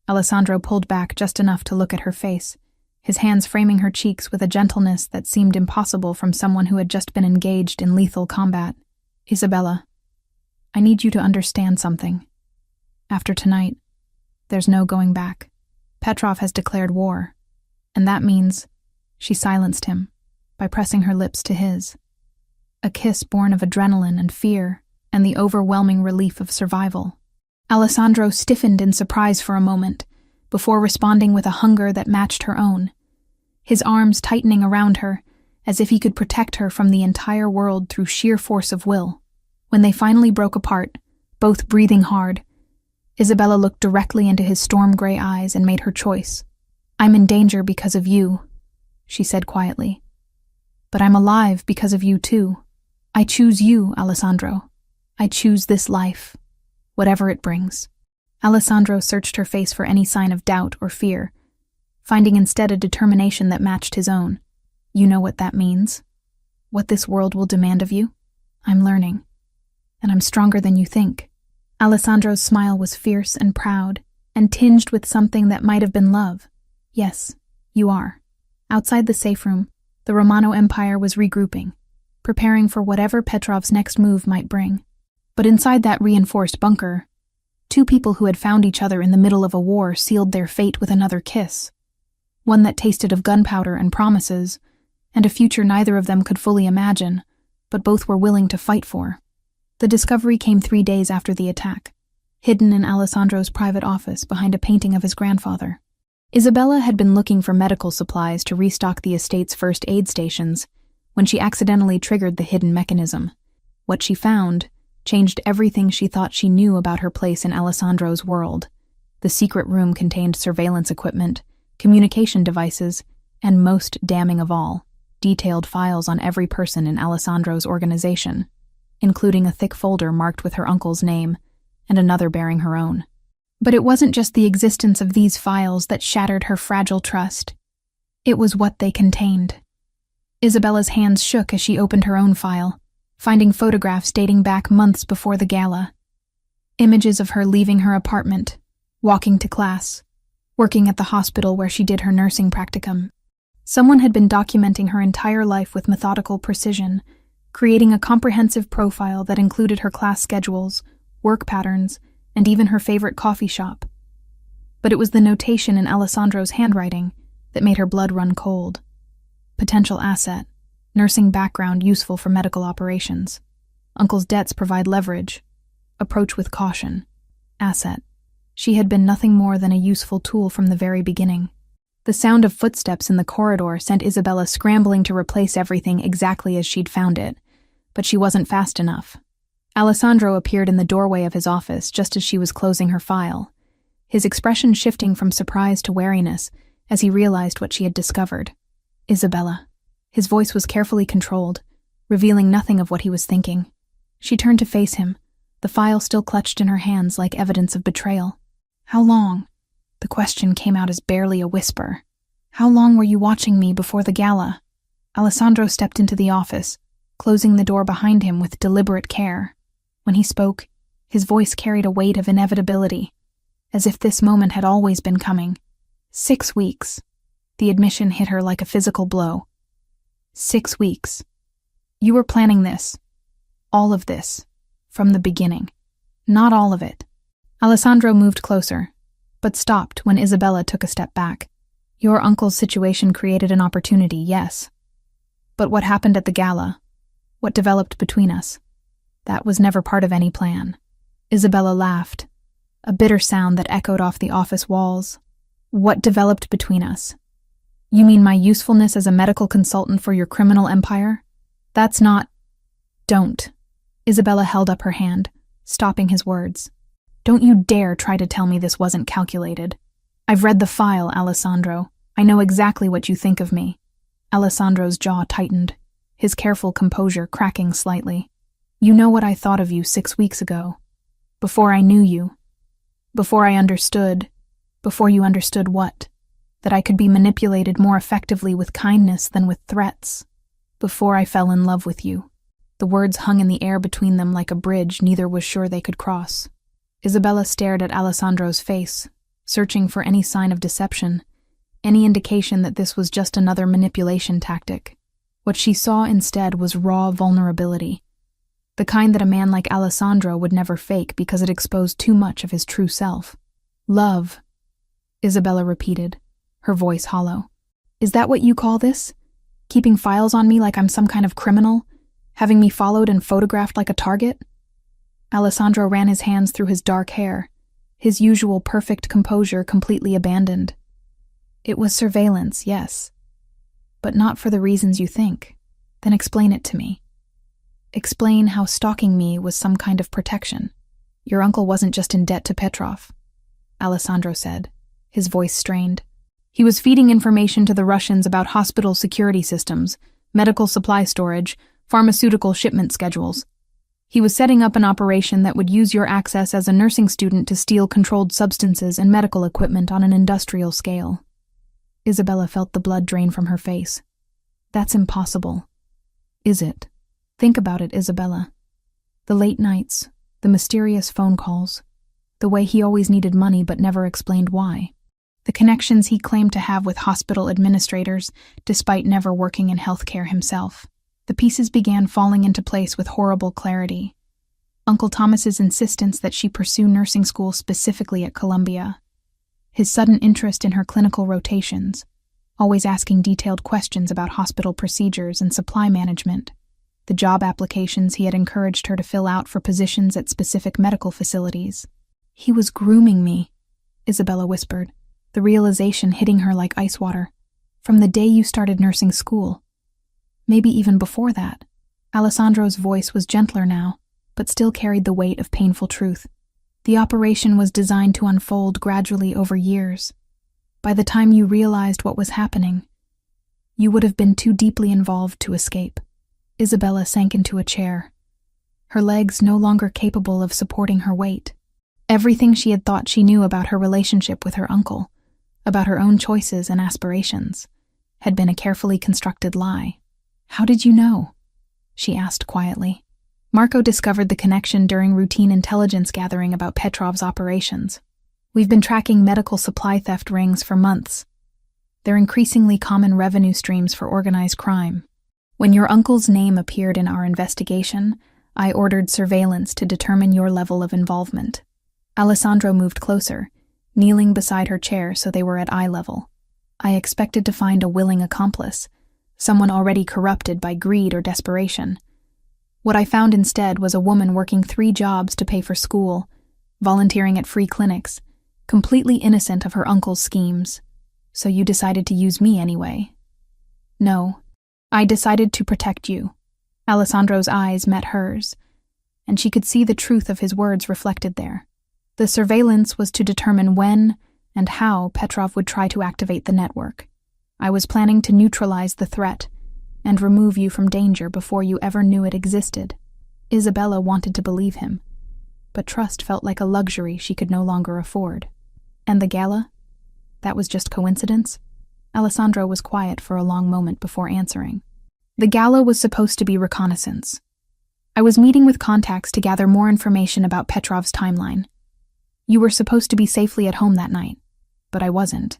Alessandro pulled back just enough to look at her face, his hands framing her cheeks with a gentleness that seemed impossible from someone who had just been engaged in lethal combat. "Isabella, I need you to understand something. After tonight, there's no going back. Petrov has declared war, and that means—" She silenced him by pressing her lips to his. A kiss born of adrenaline and fear and the overwhelming relief of survival. Alessandro stiffened in surprise for a moment, before responding with a hunger that matched her own, his arms tightening around her, as if he could protect her from the entire world through sheer force of will. When they finally broke apart, both breathing hard, Isabella looked directly into his storm-gray eyes and made her choice. "I'm in danger because of you," she said quietly. "But I'm alive because of you too. I choose you, Alessandro. I choose this life, whatever it brings." Alessandro searched her face for any sign of doubt or fear, finding instead a determination that matched his own. "You know what that means? What this world will demand of you? I'm learning. And I'm stronger than you think." Alessandro's smile was fierce and proud, and tinged with something that might have been love. "Yes, you are." Outside the safe room, the Romano Empire was regrouping, preparing for whatever Petrov's next move might bring. But inside that reinforced bunker, 2 people who had found each other in the middle of a war sealed their fate with another kiss, one that tasted of gunpowder and promises, and a future neither of them could fully imagine, but both were willing to fight for. The discovery came 3 days after the attack, hidden in Alessandro's private office behind a painting of his grandfather. Isabella had been looking for medical supplies to restock the estate's first aid stations when she accidentally triggered the hidden mechanism. What she found changed everything she thought she knew about her place in Alessandro's world. The secret room contained surveillance equipment, communication devices, and most damning of all, detailed files on every person in Alessandro's organization, including a thick folder marked with her uncle's name and another bearing her own. But it wasn't just the existence of these files that shattered her fragile trust. It was what they contained. Isabella's hands shook as she opened her own file, finding photographs dating back months before the gala. Images of her leaving her apartment, walking to class, working at the hospital where she did her nursing practicum. Someone had been documenting her entire life with methodical precision, creating a comprehensive profile that included her class schedules, work patterns, and even her favorite coffee shop. But it was the notation in Alessandro's handwriting that made her blood run cold. Potential asset. Nursing background useful for medical operations. Uncle's debts provide leverage. Approach with caution. Asset. She had been nothing more than a useful tool from the very beginning. The sound of footsteps in the corridor sent Isabella scrambling to replace everything exactly as she'd found it, but she wasn't fast enough. Alessandro appeared in the doorway of his office just as she was closing her file, his expression shifting from surprise to wariness as he realized what she had discovered. Isabella. His voice was carefully controlled, revealing nothing of what he was thinking. She turned to face him, the file still clutched in her hands like evidence of betrayal. How long? The question came out as barely a whisper. How long were you watching me before the gala? Alessandro stepped into the office, closing the door behind him with deliberate care. When he spoke, his voice carried a weight of inevitability, as if this moment had always been coming. 6 weeks. The admission hit her like a physical blow. 6 weeks. You were planning this. All of this. From the beginning. Not all of it. Alessandro moved closer, but stopped when Isabella took a step back. Your uncle's situation created an opportunity, yes. But what happened at the gala? What developed between us? That was never part of any plan. Isabella laughed, a bitter sound that echoed off the office walls. What developed between us? You mean my usefulness as a medical consultant for your criminal empire? That's not... Don't. Isabella held up her hand, stopping his words. Don't you dare try to tell me this wasn't calculated. I've read the file, Alessandro. I know exactly what you think of me. Alessandro's jaw tightened, his careful composure cracking slightly. You know what I thought of you 6 weeks ago. Before I knew you. Before I understood. Before you understood what? That I could be manipulated more effectively with kindness than with threats. Before I fell in love with you. The words hung in the air between them like a bridge neither was sure they could cross. Isabella stared at Alessandro's face, searching for any sign of deception, any indication that this was just another manipulation tactic. What she saw instead was raw vulnerability, the kind that a man like Alessandro would never fake because it exposed too much of his true self. Love, Isabella repeated, her voice hollow. Is that what you call this? Keeping files on me like I'm some kind of criminal? Having me followed and photographed like a target? Alessandro ran his hands through his dark hair, his usual perfect composure completely abandoned. It was surveillance, yes. But not for the reasons you think. Then explain it to me. Explain how stalking me was some kind of protection. Your uncle wasn't just in debt to Petrov, Alessandro said, his voice strained. He was feeding information to the Russians about hospital security systems, medical supply storage, pharmaceutical shipment schedules. He was setting up an operation that would use your access as a nursing student to steal controlled substances and medical equipment on an industrial scale. Isabella felt the blood drain from her face. That's impossible. Is it? Think about it, Isabella. The late nights, the mysterious phone calls, the way he always needed money but never explained why, the connections he claimed to have with hospital administrators despite never working in healthcare himself. The pieces began falling into place with horrible clarity. Uncle Thomas's insistence that she pursue nursing school specifically at Columbia, his sudden interest in her clinical rotations, always asking detailed questions about hospital procedures and supply management, the job applications he had encouraged her to fill out for positions at specific medical facilities. He was grooming me, Isabella whispered, the realization hitting her like ice water. From the day you started nursing school. Maybe even before that. Alessandro's voice was gentler now, but still carried the weight of painful truth. The operation was designed to unfold gradually over years. By the time you realized what was happening, you would have been too deeply involved to escape. Isabella sank into a chair, her legs no longer capable of supporting her weight. Everything she had thought she knew about her relationship with her uncle, about her own choices and aspirations, had been a carefully constructed lie. How did you know? She asked quietly. Marco discovered the connection during routine intelligence gathering about Petrov's operations. We've been tracking medical supply theft rings for months. They're increasingly common revenue streams for organized crime. When your uncle's name appeared in our investigation, I ordered surveillance to determine your level of involvement. Alessandro moved closer, kneeling beside her chair so they were at eye level. I expected to find a willing accomplice, someone already corrupted by greed or desperation. What I found instead was a woman working 3 jobs to pay for school, volunteering at free clinics, completely innocent of her uncle's schemes. So you decided to use me anyway. No, I decided to protect you. Alessandro's eyes met hers, and she could see the truth of his words reflected there. The surveillance was to determine when and how Petrov would try to activate the network. I was planning to neutralize the threat and remove you from danger before you ever knew it existed. Isabella wanted to believe him, but trust felt like a luxury she could no longer afford. And the gala? That was just coincidence? Alessandro was quiet for a long moment before answering. The gala was supposed to be reconnaissance. I was meeting with contacts to gather more information about Petrov's timeline. You were supposed to be safely at home that night, but I wasn't.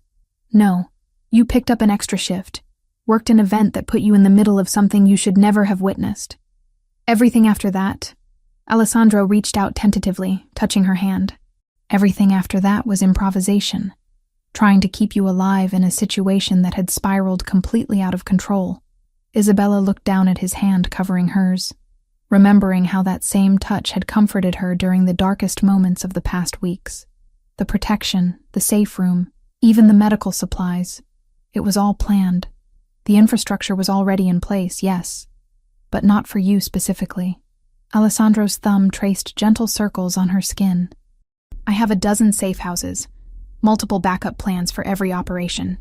No, you picked up an extra shift, worked an event that put you in the middle of something you should never have witnessed. Everything after that, Alessandro reached out tentatively, touching her hand. Everything after that was improvisation, trying to keep you alive in a situation that had spiraled completely out of control. Isabella looked down at his hand covering hers, remembering how that same touch had comforted her during the darkest moments of the past weeks. The protection, the safe room, even the medical supplies. It was all planned. The infrastructure was already in place, yes, but not for you specifically. Alessandro's thumb traced gentle circles on her skin. I have a dozen safe houses, multiple backup plans for every operation.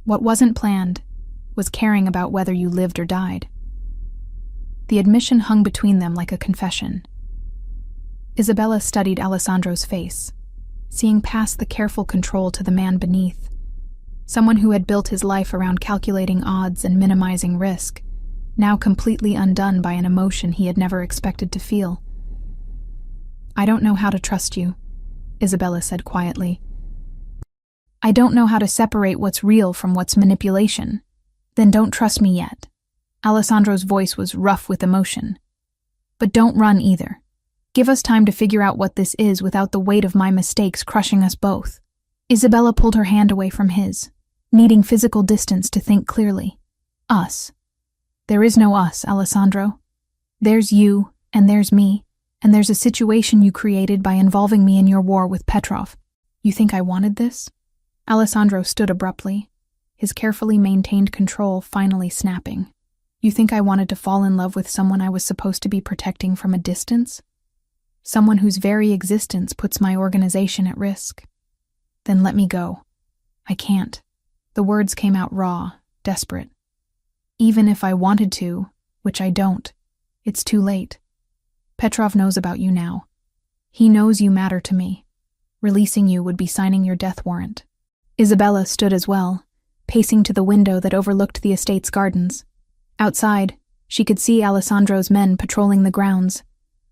What wasn't planned was caring about whether you lived or died. The admission hung between them like a confession. Isabella studied Alessandro's face, seeing past the careful control to the man beneath, someone who had built his life around calculating odds and minimizing risk, now completely undone by an emotion he had never expected to feel. I don't know how to trust you, Isabella said quietly. I don't know how to separate what's real from what's manipulation. Then don't trust me yet. Alessandro's voice was rough with emotion. But don't run either. Give us time to figure out what this is without the weight of my mistakes crushing us both. Isabella pulled her hand away from his, needing physical distance to think clearly. Us. There is no us, Alessandro. There's you, and there's me, and there's a situation you created by involving me in your war with Petrov. You think I wanted this? Alessandro stood abruptly, his carefully maintained control finally snapping. You think I wanted to fall in love with someone I was supposed to be protecting from a distance? Someone whose very existence puts my organization at risk? Then let me go. I can't. The words came out raw, desperate. Even if I wanted to, which I don't, it's too late. Petrov knows about you now. He knows you matter to me. Releasing you would be signing your death warrant. Isabella stood as well, pacing to the window that overlooked the estate's gardens. Outside, she could see Alessandro's men patrolling the grounds,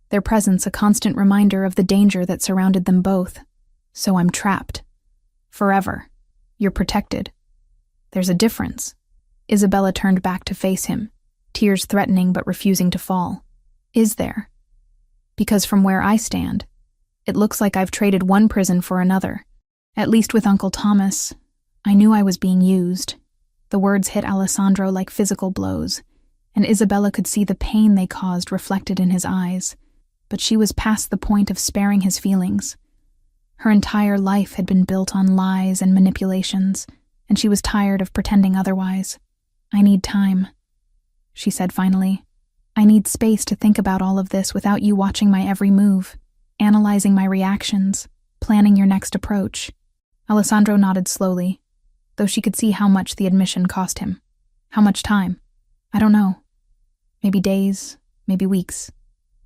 their presence a constant reminder of the danger that surrounded them both. So I'm trapped. Forever. You're protected. There's a difference. Isabella turned back to face him, tears threatening but refusing to fall. Is there? Because from where I stand, it looks like I've traded one prison for another. At least with Uncle Thomas, I knew I was being used. The words hit Alessandro like physical blows, and Isabella could see the pain they caused reflected in his eyes. But she was past the point of sparing his feelings. Her entire life had been built on lies and manipulations, and she was tired of pretending otherwise. I need time, she said finally. I need space to think about all of this without you watching my every move, analyzing my reactions, planning your next approach. Alessandro nodded slowly, though she could see how much the admission cost him. How much time? I don't know. Maybe days, maybe weeks,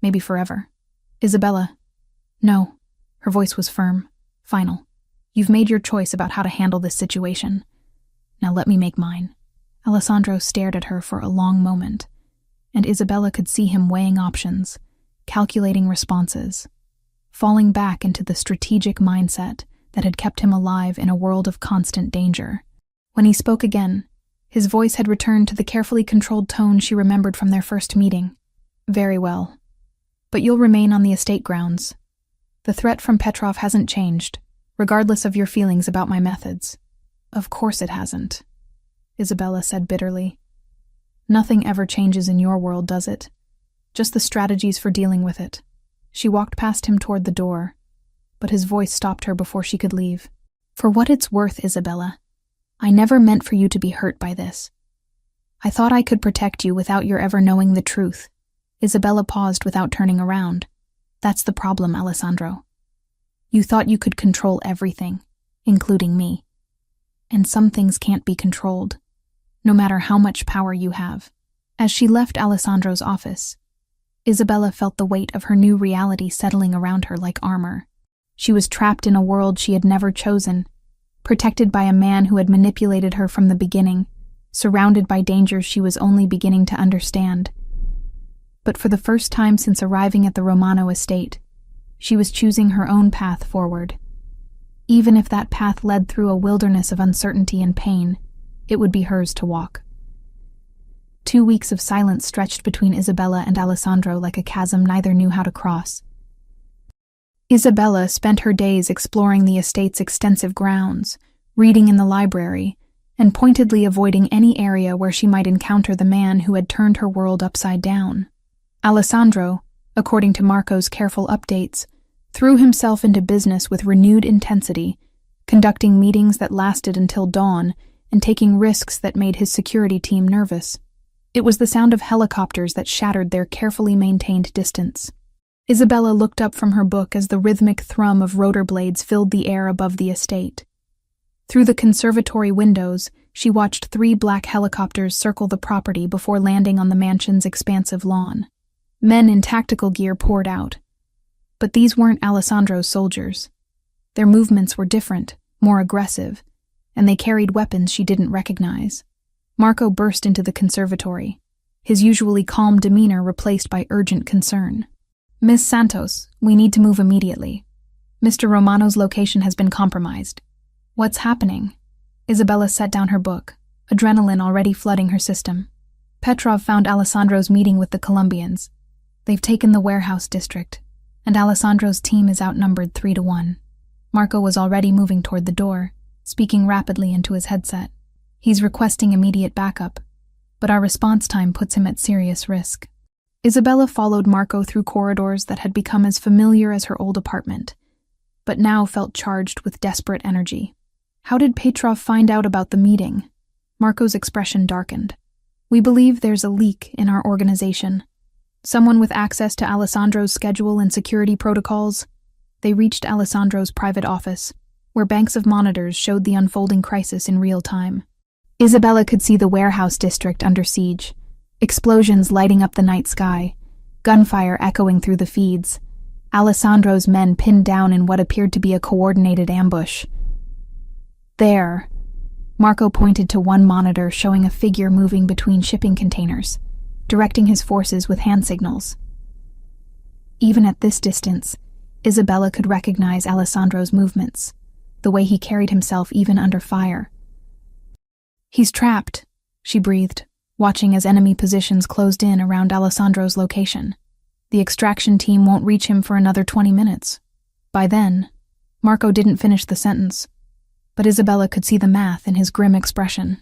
maybe forever. Isabella. No. Her voice was firm, final. You've made your choice about how to handle this situation. Now let me make mine. Alessandro stared at her for a long moment, and Isabella could see him weighing options, calculating responses, falling back into the strategic mindset that had kept him alive in a world of constant danger. When he spoke again, his voice had returned to the carefully controlled tone she remembered from their first meeting. Very well. But you'll remain on the estate grounds. The threat from Petrov hasn't changed, regardless of your feelings about my methods. Of course it hasn't, Isabella said bitterly. Nothing ever changes in your world, does it? Just the strategies for dealing with it. She walked past him toward the door, but his voice stopped her before she could leave. For what it's worth, Isabella, I never meant for you to be hurt by this. I thought I could protect you without your ever knowing the truth. Isabella paused without turning around. That's the problem, Alessandro. You thought you could control everything, including me. And some things can't be controlled, no matter how much power you have. As she left Alessandro's office, Isabella felt the weight of her new reality settling around her like armor. She was trapped in a world she had never chosen, protected by a man who had manipulated her from the beginning, surrounded by dangers she was only beginning to understand. But for the first time since arriving at the Romano estate, she was choosing her own path forward. Even if that path led through a wilderness of uncertainty and pain, it would be hers to walk. 2 weeks of silence stretched between Isabella and Alessandro like a chasm neither knew how to cross. Isabella spent her days exploring the estate's extensive grounds, reading in the library, and pointedly avoiding any area where she might encounter the man who had turned her world upside down. Alessandro, according to Marco's careful updates, threw himself into business with renewed intensity, conducting meetings that lasted until dawn and taking risks that made his security team nervous. It was the sound of helicopters that shattered their carefully maintained distance. Isabella looked up from her book as the rhythmic thrum of rotor blades filled the air above the estate. Through the conservatory windows, she watched 3 black helicopters circle the property before landing on the mansion's expansive lawn. Men in tactical gear poured out. But these weren't Alessandro's soldiers. Their movements were different, more aggressive, and they carried weapons she didn't recognize. Marco burst into the conservatory, his usually calm demeanor replaced by urgent concern. Miss Santos, we need to move immediately. Mr. Romano's location has been compromised. What's happening? Isabella set down her book, adrenaline already flooding her system. Petrov found Alessandro's meeting with the Colombians. They've taken the warehouse district, and Alessandro's team is outnumbered 3-1. Marco was already moving toward the door, speaking rapidly into his headset. He's requesting immediate backup, but our response time puts him at serious risk. Isabella followed Marco through corridors that had become as familiar as her old apartment, but now felt charged with desperate energy. How did Petrov find out about the meeting? Marco's expression darkened. We believe there's a leak in our organization. Someone with access to Alessandro's schedule and security protocols. They reached Alessandro's private office, where banks of monitors showed the unfolding crisis in real time. Isabella could see the warehouse district under siege, explosions lighting up the night sky, gunfire echoing through the feeds, Alessandro's men pinned down in what appeared to be a coordinated ambush. There, Marco pointed to one monitor showing a figure moving between shipping containers, directing his forces with hand signals. Even at this distance, Isabella could recognize Alessandro's movements, the way he carried himself even under fire. He's trapped, she breathed, watching as enemy positions closed in around Alessandro's location. The extraction team won't reach him for another 20 minutes. By then, Marco didn't finish the sentence, but Isabella could see the math in his grim expression.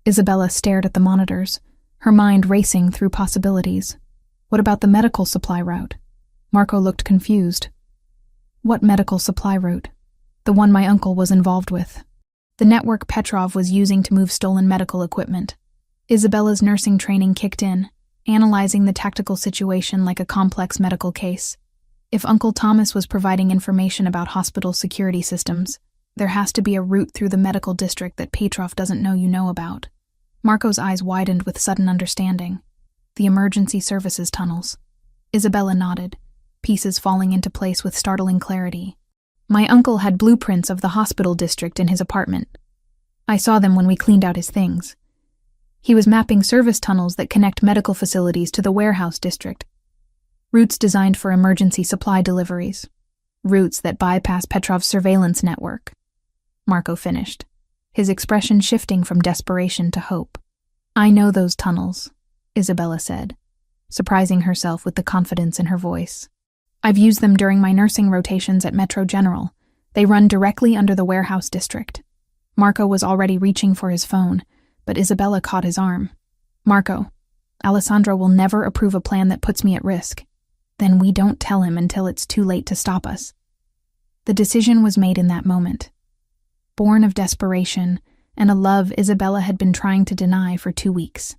Isabella stared at the monitors, her mind racing through possibilities. What about the medical supply route? Marco looked confused. What medical supply route? The one my uncle was involved with. The network Petrov was using to move stolen medical equipment. Isabella's nursing training kicked in, analyzing the tactical situation like a complex medical case. If Uncle Thomas was providing information about hospital security systems, there has to be a route through the medical district that Petrov doesn't know you know about. Marco's eyes widened with sudden understanding. The emergency services tunnels. Isabella nodded, pieces falling into place with startling clarity. My uncle had blueprints of the hospital district in his apartment. I saw them when we cleaned out his things. He was mapping service tunnels that connect medical facilities to the warehouse district. Routes designed for emergency supply deliveries. Routes that bypass Petrov's surveillance network. Marco finished, his expression shifting from desperation to hope. I know those tunnels, Isabella said, surprising herself with the confidence in her voice. I've used them during my nursing rotations at Metro General. They run directly under the warehouse district. Marco was already reaching for his phone, but Isabella caught his arm. Marco, Alessandro will never approve a plan that puts me at risk. Then we don't tell him until it's too late to stop us. The decision was made in that moment. Born of desperation and a love Isabella had been trying to deny for 2 weeks.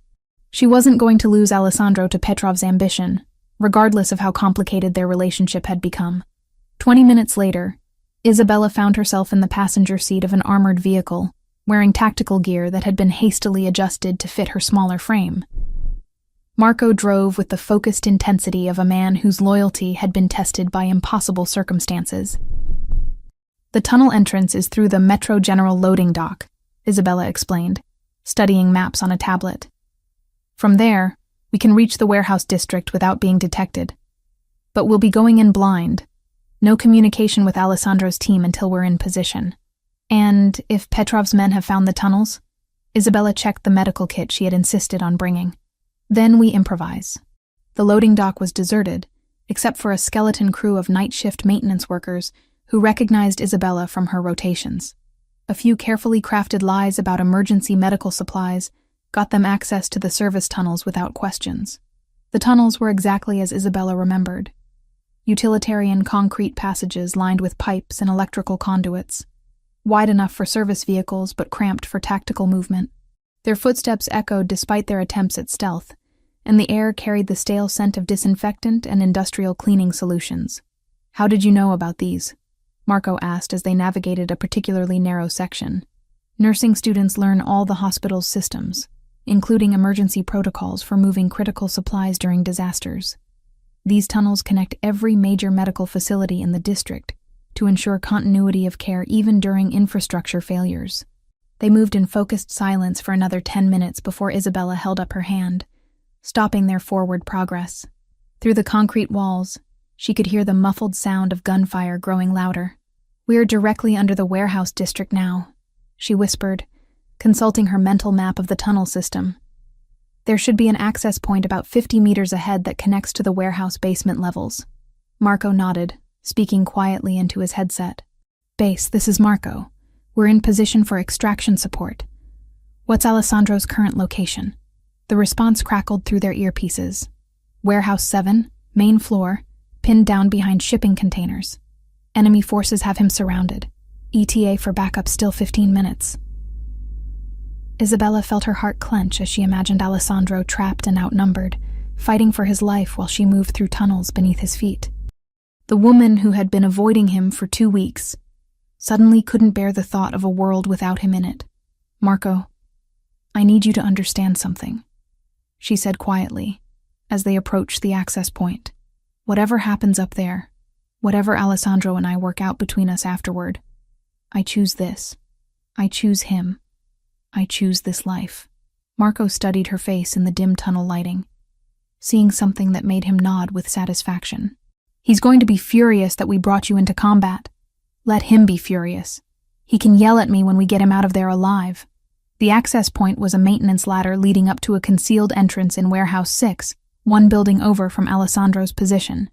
She wasn't going to lose Alessandro to Petrov's ambition, regardless of how complicated their relationship had become. 20 minutes later, Isabella found herself in the passenger seat of an armored vehicle, wearing tactical gear that had been hastily adjusted to fit her smaller frame. Marco drove with the focused intensity of a man whose loyalty had been tested by impossible circumstances. The tunnel entrance is through the Metro General loading dock, Isabella explained, studying maps on a tablet. From there, we can reach the warehouse district without being detected. But we'll be going in blind. No communication with Alessandro's team until we're in position. And if Petrov's men have found the tunnels, Isabella checked the medical kit she had insisted on bringing. Then we improvise. The loading dock was deserted, except for a skeleton crew of night shift maintenance workers who recognized Isabella from her rotations. A few carefully crafted lies about emergency medical supplies got them access to the service tunnels without questions. The tunnels were exactly as Isabella remembered. Utilitarian concrete passages lined with pipes and electrical conduits, wide enough for service vehicles but cramped for tactical movement. Their footsteps echoed despite their attempts at stealth, and the air carried the stale scent of disinfectant and industrial cleaning solutions. "How did you know about these?" Marco asked as they navigated a particularly narrow section. Nursing students learn all the hospital's systems, including emergency protocols for moving critical supplies during disasters. These tunnels connect every major medical facility in the district to ensure continuity of care even during infrastructure failures. They moved in focused silence for another 10 minutes before Isabella held up her hand, stopping their forward progress. Through the concrete walls, she could hear the muffled sound of gunfire growing louder. "We're directly under the warehouse district now," she whispered, consulting her mental map of the tunnel system. "There should be an access point about 50 meters ahead that connects to the warehouse basement levels." Marco nodded, speaking quietly into his headset. "Base, this is Marco. We're in position for extraction support. What's Alessandro's current location?" The response crackled through their earpieces. "Warehouse 7, main floor, pinned down behind shipping containers. Enemy forces have him surrounded. ETA for backup still 15 minutes. Isabella felt her heart clench as she imagined Alessandro trapped and outnumbered, fighting for his life while she moved through tunnels beneath his feet. The woman who had been avoiding him for 2 weeks suddenly couldn't bear the thought of a world without him in it. "Marco, I need you to understand something," she said quietly, as they approached the access point. "Whatever happens up there, whatever Alessandro and I work out between us afterward, I choose this. I choose him. I choose this life." Marco studied her face in the dim tunnel lighting, seeing something that made him nod with satisfaction. "He's going to be furious that we brought you into combat. Let him be furious. He can yell at me when we get him out of there alive." The access point was a maintenance ladder leading up to a concealed entrance in Warehouse 6, one building over from Alessandro's position.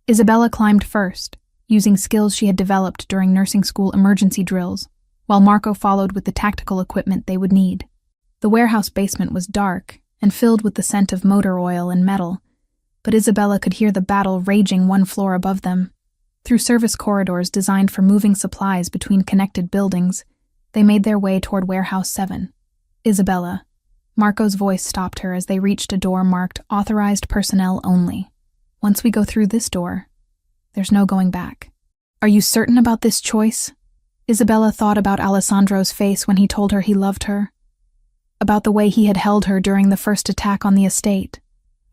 Isabella climbed first, using skills she had developed during nursing school emergency drills, while Marco followed with the tactical equipment they would need. The warehouse basement was dark and filled with the scent of motor oil and metal, but Isabella could hear the battle raging one floor above them. Through service corridors designed for moving supplies between connected buildings, they made their way toward Warehouse 7. "Isabella," Marco's voice stopped her as they reached a door marked "Authorized Personnel Only." "Once we go through this door, there's no going back." "Are you certain about this choice?" Isabella thought about Alessandro's face when he told her he loved her, about the way he had held her during the first attack on the estate,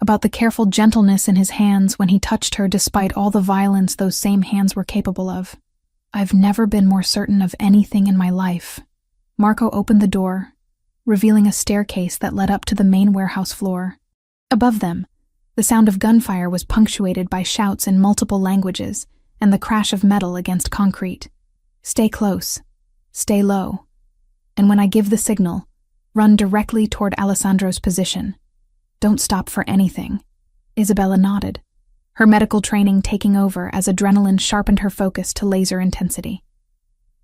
about the careful gentleness in his hands when he touched her despite all the violence those same hands were capable of. "I've never been more certain of anything in my life." Marco opened the door, revealing a staircase that led up to the main warehouse floor. Above them, the sound of gunfire was punctuated by shouts in multiple languages and the crash of metal against concrete. "Stay close, stay low, and when I give the signal, run directly toward Alessandro's position. Don't stop for anything." Isabella nodded, her medical training taking over as adrenaline sharpened her focus to laser intensity.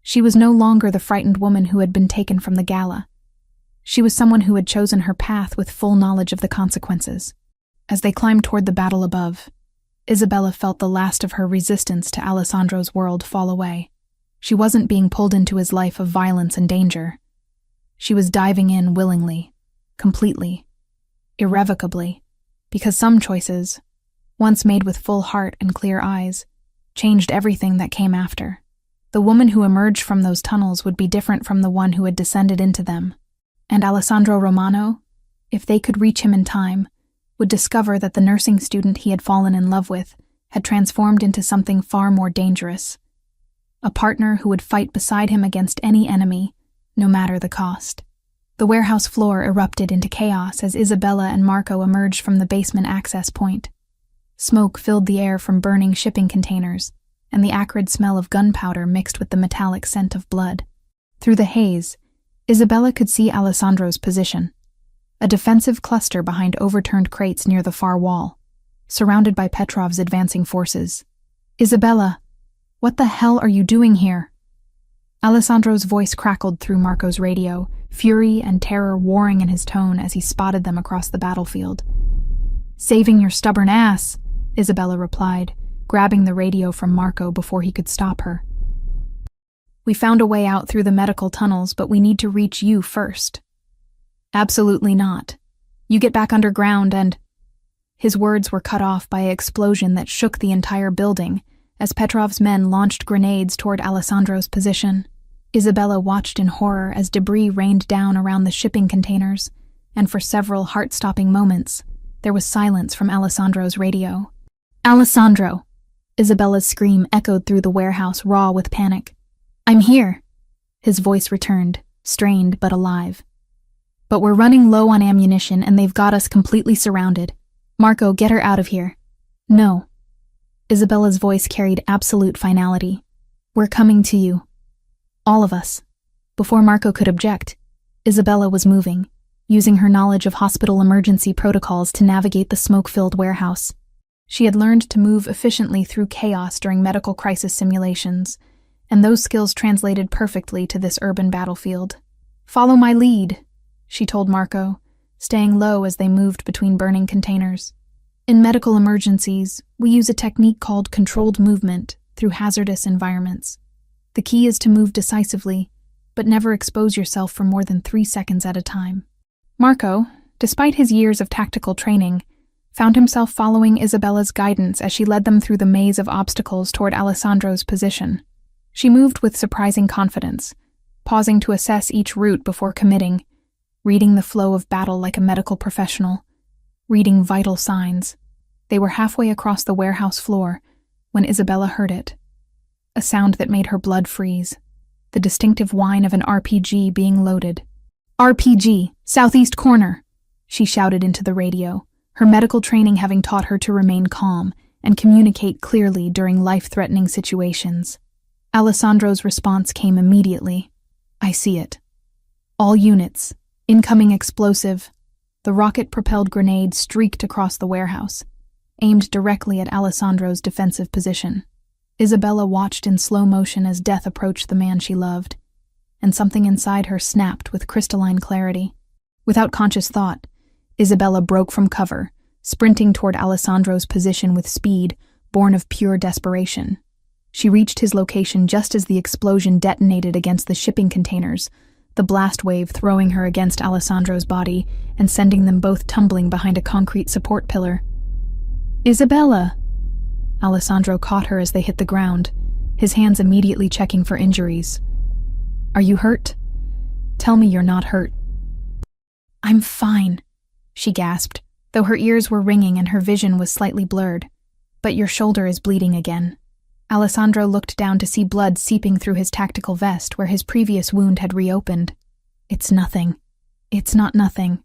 She was no longer the frightened woman who had been taken from the Gala. She was someone who had chosen her path with full knowledge of the consequences. As they climbed toward the battle above, Isabella felt the last of her resistance to Alessandro's world fall away. She wasn't being pulled into his life of violence and danger. She was diving in willingly, completely, irrevocably, because some choices, once made with full heart and clear eyes, changed everything that came after. The woman who emerged from those tunnels would be different from the one who had descended into them. And Alessandro Romano, if they could reach him in time, would discover that the nursing student he had fallen in love with had transformed into something far more dangerous. A partner who would fight beside him against any enemy, no matter the cost. The warehouse floor erupted into chaos as Isabella and Marco emerged from the basement access point. Smoke filled the air from burning shipping containers, and the acrid smell of gunpowder mixed with the metallic scent of blood. Through the haze, Isabella could see Alessandro's position, a defensive cluster behind overturned crates near the far wall, surrounded by Petrov's advancing forces. "Isabella, what the hell are you doing here?" Alessandro's voice crackled through Marco's radio, fury and terror warring in his tone as he spotted them across the battlefield. "Saving your stubborn ass," Isabella replied, grabbing the radio from Marco before he could stop her. "We found a way out through the medical tunnels, but we need to reach you first." "Absolutely not. You get back underground and—" His words were cut off by an explosion that shook the entire building as Petrov's men launched grenades toward Alessandro's position. Isabella watched in horror as debris rained down around the shipping containers, and for several heart-stopping moments, there was silence from Alessandro's radio. "Alessandro!" Isabella's scream echoed through the warehouse, raw with panic. "I'm here." His voice returned, strained but alive. "But we're running low on ammunition and they've got us completely surrounded. Marco, get her out of here." "No." Isabella's voice carried absolute finality. "We're coming to you. All of us." Before Marco could object, Isabella was moving, using her knowledge of hospital emergency protocols to navigate the smoke-filled warehouse. She had learned to move efficiently through chaos during medical crisis simulations, and those skills translated perfectly to this urban battlefield. "Follow my lead," she told Marco, staying low as they moved between burning containers. "In medical emergencies, we use a technique called controlled movement through hazardous environments. The key is to move decisively, but never expose yourself for more than 3 seconds at a time." Marco, despite his years of tactical training, found himself following Isabella's guidance as she led them through the maze of obstacles toward Alessandro's position. She moved with surprising confidence, pausing to assess each route before committing, reading the flow of battle like a medical professional, reading vital signs. They were halfway across the warehouse floor when Isabella heard it. A sound that made her blood freeze. The distinctive whine of an RPG being loaded. "RPG, southeast corner," she shouted into the radio, her medical training having taught her to remain calm and communicate clearly during life-threatening situations. Alessandro's response came immediately. "I see it. All units, incoming explosive." The rocket-propelled grenade streaked across the warehouse, aimed directly at Alessandro's defensive position. Isabella watched in slow motion as death approached the man she loved, and something inside her snapped with crystalline clarity. Without conscious thought, Isabella broke from cover, sprinting toward Alessandro's position with speed born of pure desperation. She reached his location just as the explosion detonated against the shipping containers, the blast wave throwing her against Alessandro's body and sending them both tumbling behind a concrete support pillar. "Isabella!" Alessandro caught her as they hit the ground, his hands immediately checking for injuries. "Are you hurt? Tell me you're not hurt." "I'm fine," she gasped, though her ears were ringing and her vision was slightly blurred. "But your shoulder is bleeding again." Alessandro looked down to see blood seeping through his tactical vest where his previous wound had reopened. "It's nothing. It's not nothing."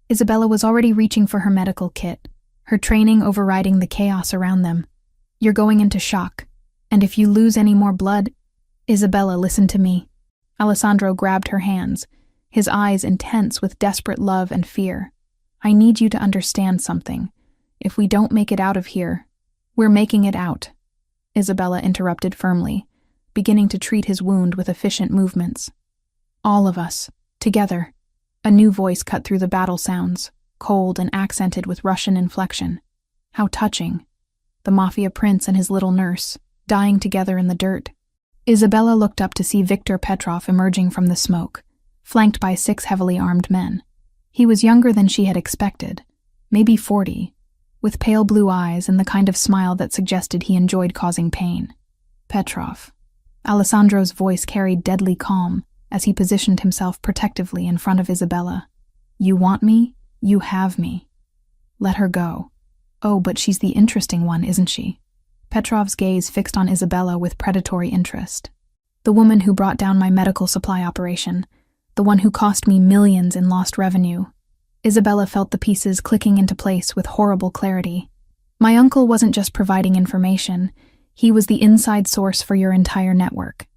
Isabella was already reaching for her medical kit, her training overriding the chaos around them. "You're going into shock, and if you lose any more blood—" "Isabella, listen to me." Alessandro grabbed her hands, his eyes intense with desperate love and fear. "I need you to understand something. If we don't make it out of here, we're making it out." Isabella interrupted firmly, beginning to treat his wound with efficient movements. "All of us, together." A new voice cut through the battle sounds, cold and accented with Russian inflection. How touching. The Mafia prince and his little nurse, dying together in the dirt. Isabella looked up to see Viktor Petrov emerging from the smoke, flanked by 6 heavily armed men. He was younger than she had expected, maybe 40, with pale blue eyes and the kind of smile that suggested he enjoyed causing pain. Petrov. Alessandro's voice carried deadly calm as he positioned himself protectively in front of Isabella. You want me? You have me. Let her go. Oh, but she's the interesting one, isn't she? Petrov's gaze fixed on Isabella with predatory interest. The woman who brought down my medical supply operation, the one who cost me millions in lost revenue. Isabella felt the pieces clicking into place with horrible clarity. My uncle wasn't just providing information, he was the inside source for your entire network.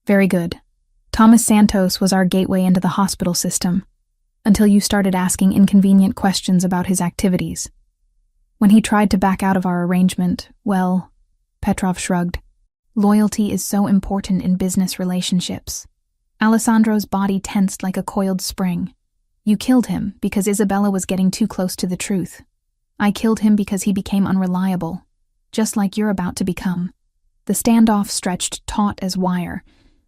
Very good. Thomas Santos was our gateway into the hospital system, until you started asking inconvenient questions about his activities. When he tried to back out of our arrangement, well, Petrov shrugged. Loyalty is so important in business relationships. Alessandro's body tensed like a coiled spring. You killed him because Isabella was getting too close to the truth. I killed him because he became unreliable, just like you're about to become. The standoff stretched taut as wire,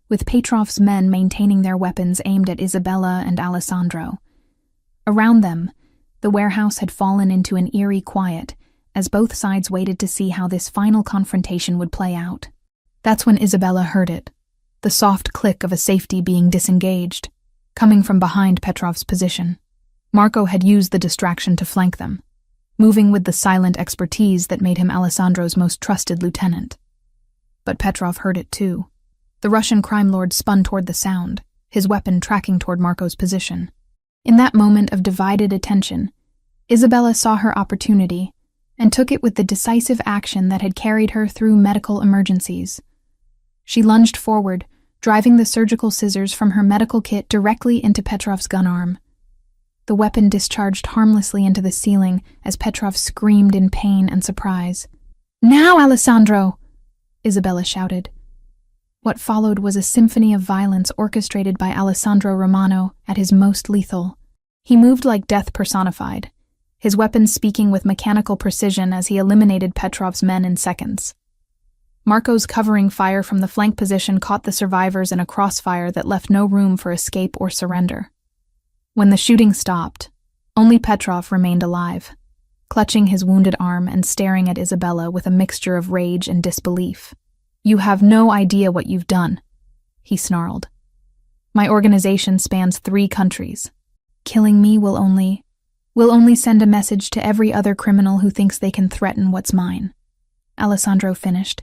with Petrov's men maintaining their weapons aimed at Isabella and Alessandro. Around them, the warehouse had fallen into an eerie quiet as both sides waited to see how this final confrontation would play out. That's when Isabella heard it, the soft click of a safety being disengaged, coming from behind Petrov's position. Marco had used the distraction to flank them, moving with the silent expertise that made him Alessandro's most trusted lieutenant. But Petrov heard it too. The Russian crime lord spun toward the sound, his weapon tracking toward Marco's position. In that moment of divided attention, Isabella saw her opportunity and took it with the decisive action that had carried her through medical emergencies. She lunged forward, driving the surgical scissors from her medical kit directly into Petrov's gun arm. The weapon discharged harmlessly into the ceiling as Petrov screamed in pain and surprise. Now, Alessandro! Isabella shouted. What followed was a symphony of violence orchestrated by Alessandro Romano at his most lethal. He moved like death personified, his weapon speaking with mechanical precision as he eliminated Petrov's men in seconds. Marco's covering fire from the flank position caught the survivors in a crossfire that left no room for escape or surrender. When the shooting stopped, only Petrov remained alive, clutching his wounded arm and staring at Isabella with a mixture of rage and disbelief. You have no idea what you've done, he snarled. My organization spans 3 countries. Killing me will only send a message to every other criminal who thinks they can threaten what's mine. Alessandro finished,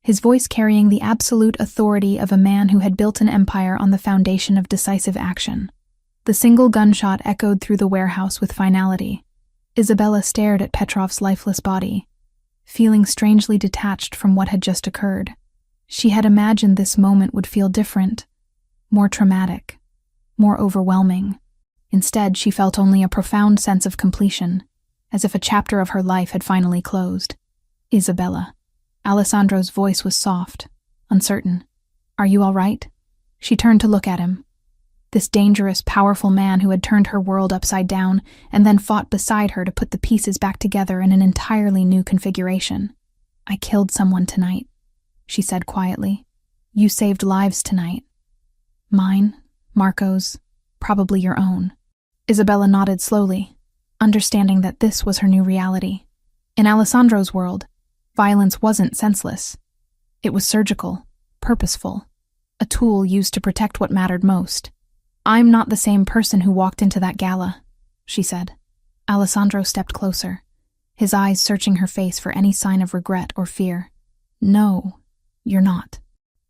his voice carrying the absolute authority of a man who had built an empire on the foundation of decisive action. The single gunshot echoed through the warehouse with finality. Isabella stared at Petrov's lifeless body, feeling strangely detached from what had just occurred. She had imagined this moment would feel different, more traumatic, more overwhelming. Instead, she felt only a profound sense of completion, as if a chapter of her life had finally closed. Isabella. Alessandro's voice was soft, uncertain. Are you all right? She turned to look at him. This dangerous, powerful man who had turned her world upside down and then fought beside her to put the pieces back together in an entirely new configuration. I killed someone tonight, she said quietly. You saved lives tonight. Mine, Marco's, probably your own. Isabella nodded slowly, understanding that this was her new reality. In Alessandro's world, violence wasn't senseless. It was surgical, purposeful, a tool used to protect what mattered most. I'm not the same person who walked into that gala, she said. Alessandro stepped closer, his eyes searching her face for any sign of regret or fear. No, you're not.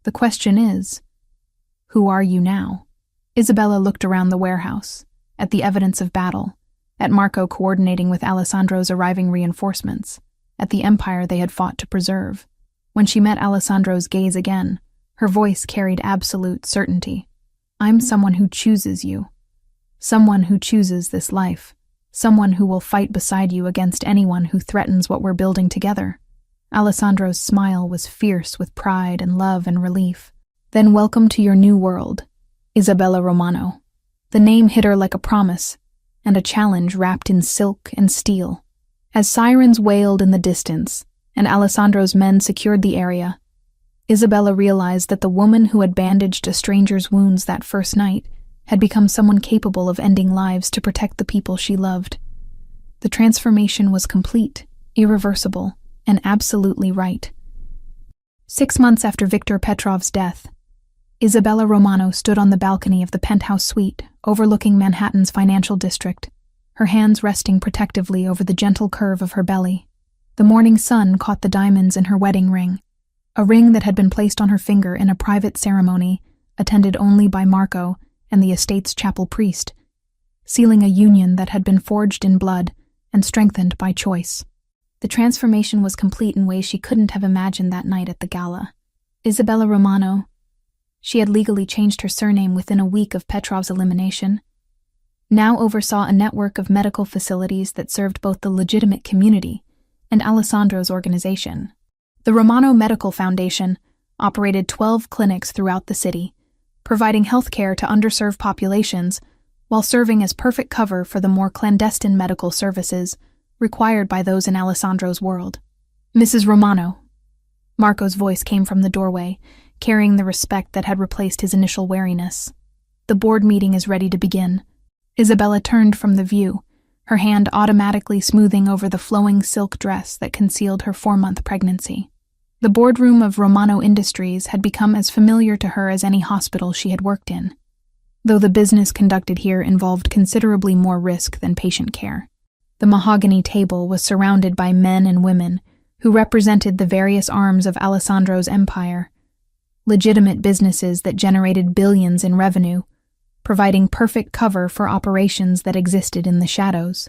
The question is, who are you now? Isabella looked around the warehouse, at the evidence of battle, at Marco coordinating with Alessandro's arriving reinforcements, at the empire they had fought to preserve. When she met Alessandro's gaze again, her voice carried absolute certainty. I'm someone who chooses you. Someone who chooses this life. Someone who will fight beside you against anyone who threatens what we're building together. Alessandro's smile was fierce with pride and love and relief. Then welcome to your new world, Isabella Romano. The name hit her like a promise, and a challenge wrapped in silk and steel. As sirens wailed in the distance, and Alessandro's men secured the area, Isabella realized that the woman who had bandaged a stranger's wounds that first night had become someone capable of ending lives to protect the people she loved. The transformation was complete, irreversible, and absolutely right. 6 months after Viktor Petrov's death, Isabella Romano stood on the balcony of the penthouse suite overlooking Manhattan's financial district, her hands resting protectively over the gentle curve of her belly. The morning sun caught the diamonds in her wedding ring, a ring that had been placed on her finger in a private ceremony attended only by Marco and the estate's chapel priest, sealing a union that had been forged in blood and strengthened by choice. The transformation was complete in ways she couldn't have imagined that night at the gala. Isabella Romano. She had legally changed her surname within a week of Petrov's elimination, now oversaw a network of medical facilities that served both the legitimate community and Alessandro's organization. The Romano Medical Foundation operated 12 clinics throughout the city, providing health care to underserved populations while serving as perfect cover for the more clandestine medical services required by those in Alessandro's world. "Mrs. Romano." Marco's voice came from the doorway, carrying the respect that had replaced his initial wariness. "The board meeting is ready to begin." Isabella turned from the view, her hand automatically smoothing over the flowing silk dress that concealed her 4-month pregnancy. The boardroom of Romano Industries had become as familiar to her as any hospital she had worked in, though the business conducted here involved considerably more risk than patient care. The mahogany table was surrounded by men and women who represented the various arms of Alessandro's empire, legitimate businesses that generated billions in revenue, providing perfect cover for operations that existed in the shadows.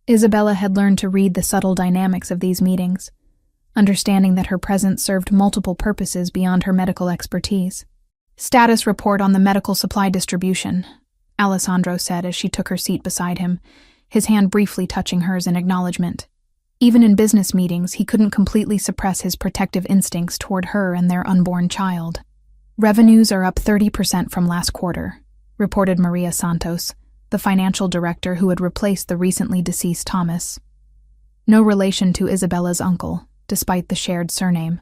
Isabella had learned to read the subtle dynamics of these meetings, understanding that her presence served multiple purposes beyond her medical expertise. "Status report on the medical supply distribution," Alessandro said as she took her seat beside him, his hand briefly touching hers in acknowledgement. Even in business meetings, he couldn't completely suppress his protective instincts toward her and their unborn child. "Revenues are up 30% from last quarter," reported Maria Santos, the financial director who had replaced the recently deceased Thomas. No relation to Isabella's uncle, despite the shared surname.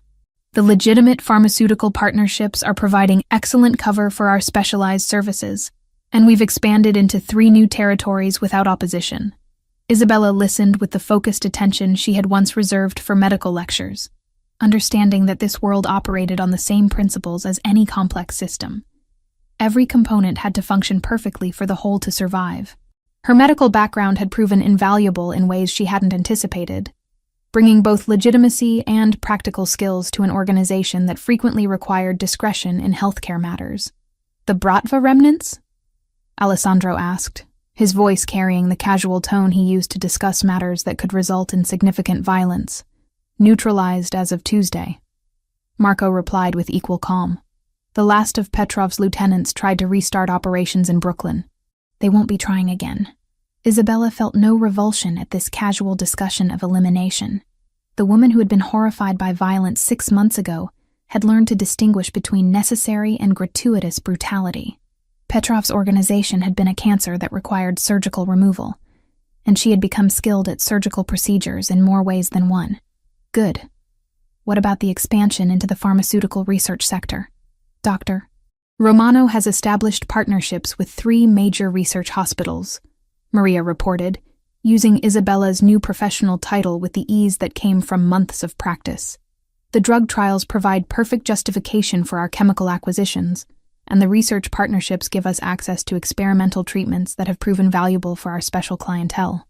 "The legitimate pharmaceutical partnerships are providing excellent cover for our specialized services, and we've expanded into 3 new territories without opposition." Isabella listened with the focused attention she had once reserved for medical lectures, understanding that this world operated on the same principles as any complex system. Every component had to function perfectly for the whole to survive. Her medical background had proven invaluable in ways she hadn't anticipated, bringing both legitimacy and practical skills to an organization that frequently required discretion in healthcare matters. "The Bratva remnants?" Alessandro asked, his voice carrying the casual tone he used to discuss matters that could result in significant violence. "Neutralized as of Tuesday." Marco replied with equal calm. "The last of Petrov's lieutenants tried to restart operations in Brooklyn. They won't be trying again." Isabella felt no revulsion at this casual discussion of elimination. The woman who had been horrified by violence 6 months ago had learned to distinguish between necessary and gratuitous brutality. Petrov's organization had been a cancer that required surgical removal, and she had become skilled at surgical procedures in more ways than one. Good. What about the expansion into the pharmaceutical research sector? "Doctor, Romano has established partnerships with 3 major research hospitals," Maria reported, using Isabella's new professional title with the ease that came from months of practice. "The drug trials provide perfect justification for our chemical acquisitions, and the research partnerships give us access to experimental treatments that have proven valuable for our special clientele."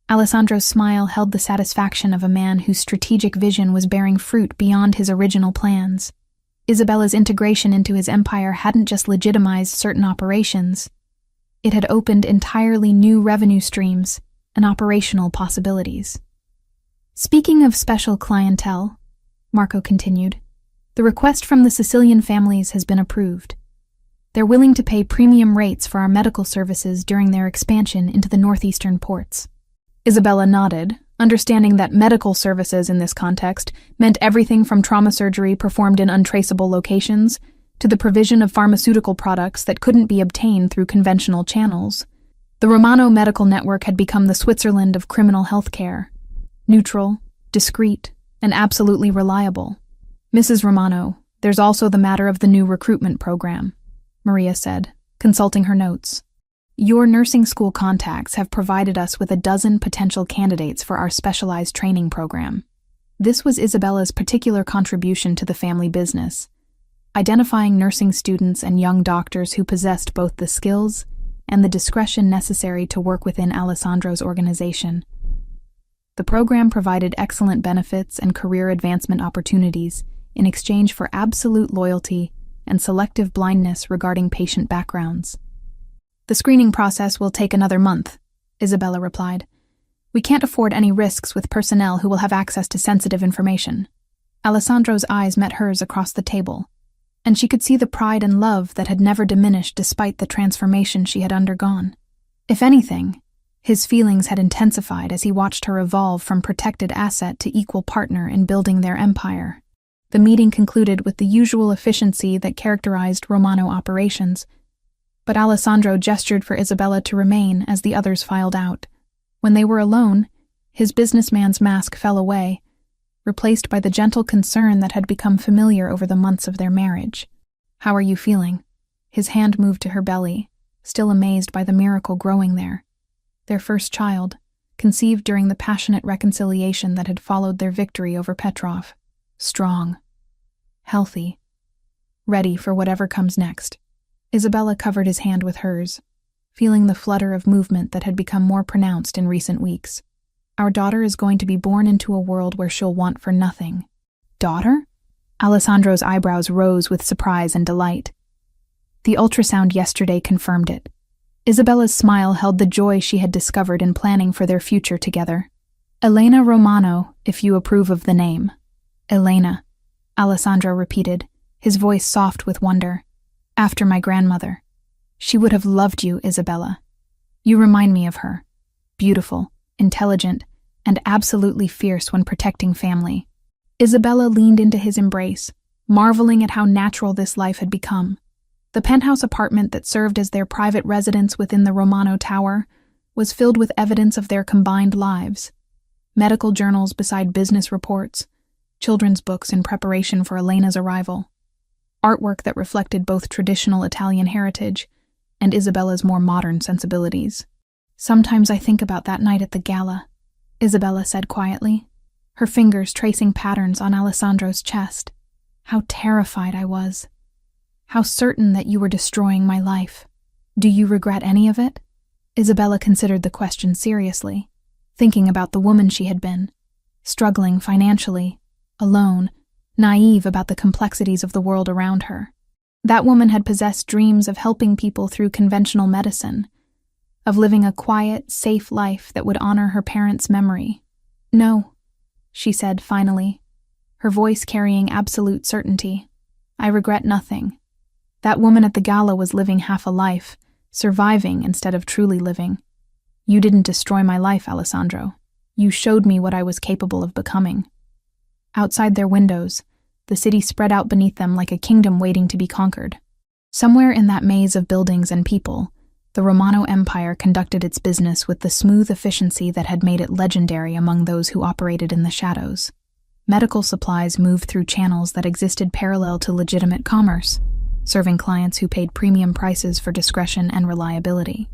Alessandro's smile held the satisfaction of a man whose strategic vision was bearing fruit beyond his original plans. Isabella's integration into his empire hadn't just legitimized certain operations, it had opened entirely new revenue streams and operational possibilities. "Speaking of special clientele," Marco continued, "the request from the Sicilian families has been approved. They're willing to pay premium rates for our medical services during their expansion into the northeastern ports." Isabella nodded, understanding that medical services in this context meant everything from trauma surgery performed in untraceable locations to the provision of pharmaceutical products that couldn't be obtained through conventional channels. The Romano Medical Network had become the Switzerland of criminal health care. Neutral, discreet, and absolutely reliable. "Mrs. Romano, there's also the matter of the new recruitment program," Maria said, consulting her notes. "Your nursing school contacts have provided us with a dozen potential candidates for our specialized training program." This was Isabella's particular contribution to the family business, identifying nursing students and young doctors who possessed both the skills and the discretion necessary to work within Alessandro's organization. The program provided excellent benefits and career advancement opportunities in exchange for absolute loyalty and selective blindness regarding patient backgrounds. "The screening process will take another month," Isabella replied. "We can't afford any risks with personnel who will have access to sensitive information." Alessandro's eyes met hers across the table, and she could see the pride and love that had never diminished despite the transformation she had undergone. If anything, his feelings had intensified as he watched her evolve from protected asset to equal partner in building their empire. The meeting concluded with the usual efficiency that characterized Romano operations, but Alessandro gestured for Isabella to remain as the others filed out. When they were alone, his businessman's mask fell away, replaced by the gentle concern that had become familiar over the months of their marriage. "How are you feeling?" His hand moved to her belly, still amazed by the miracle growing there. Their first child, conceived during the passionate reconciliation that had followed their victory over Petrov. Strong, healthy, ready for whatever comes next. Isabella covered his hand with hers, feeling the flutter of movement that had become more pronounced in recent weeks. "Our daughter is going to be born into a world where she'll want for nothing." "Daughter?" Alessandro's eyebrows rose with surprise and delight. The ultrasound yesterday confirmed it. Isabella's smile held the joy she had discovered in planning for their future together. "Elena Romano, if you approve of the name." "Elena," Alessandro repeated, his voice soft with wonder. "After my grandmother. She would have loved you, Isabella. You remind me of her. Beautiful, intelligent, and absolutely fierce when protecting family." Isabella leaned into his embrace, marveling at how natural this life had become. The penthouse apartment that served as their private residence within the Romano Tower was filled with evidence of their combined lives. Medical journals beside business reports, children's books in preparation for Elena's arrival, artwork that reflected both traditional Italian heritage and Isabella's more modern sensibilities. "Sometimes I think about that night at the Gala," Isabella said quietly, her fingers tracing patterns on Alessandro's chest. "How terrified I was. How certain that you were destroying my life. Do you regret any of it?" Isabella considered the question seriously, thinking about the woman she had been, struggling financially, alone, naive about the complexities of the world around her. That woman had possessed dreams of helping people through conventional medicine, of living a quiet, safe life that would honor her parents' memory. "No," she said finally, her voice carrying absolute certainty. "I regret nothing. That woman at the Gala was living half a life, surviving instead of truly living. You didn't destroy my life, Alessandro. You showed me what I was capable of becoming." Outside their windows, the city spread out beneath them like a kingdom waiting to be conquered. Somewhere in that maze of buildings and people, the Romano Empire conducted its business with the smooth efficiency that had made it legendary among those who operated in the shadows. Medical supplies moved through channels that existed parallel to legitimate commerce, serving clients who paid premium prices for discretion and reliability.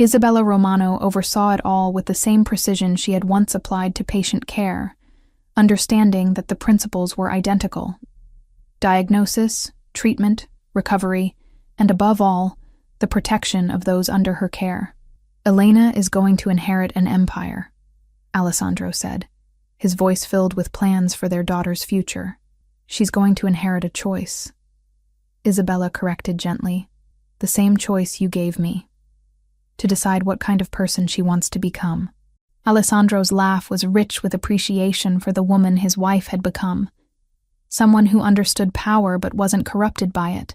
Isabella Romano oversaw it all with the same precision she had once applied to patient care, understanding that the principles were identical: diagnosis, treatment, recovery, and above all, the protection of those under her care. "Elena is going to inherit an empire," Alessandro said, his voice filled with plans for their daughter's future. "She's going to inherit a choice." Isabella corrected gently, "The same choice you gave me, to decide what kind of person she wants to become." Alessandro's laugh was rich with appreciation for the woman his wife had become, someone who understood power but wasn't corrupted by it,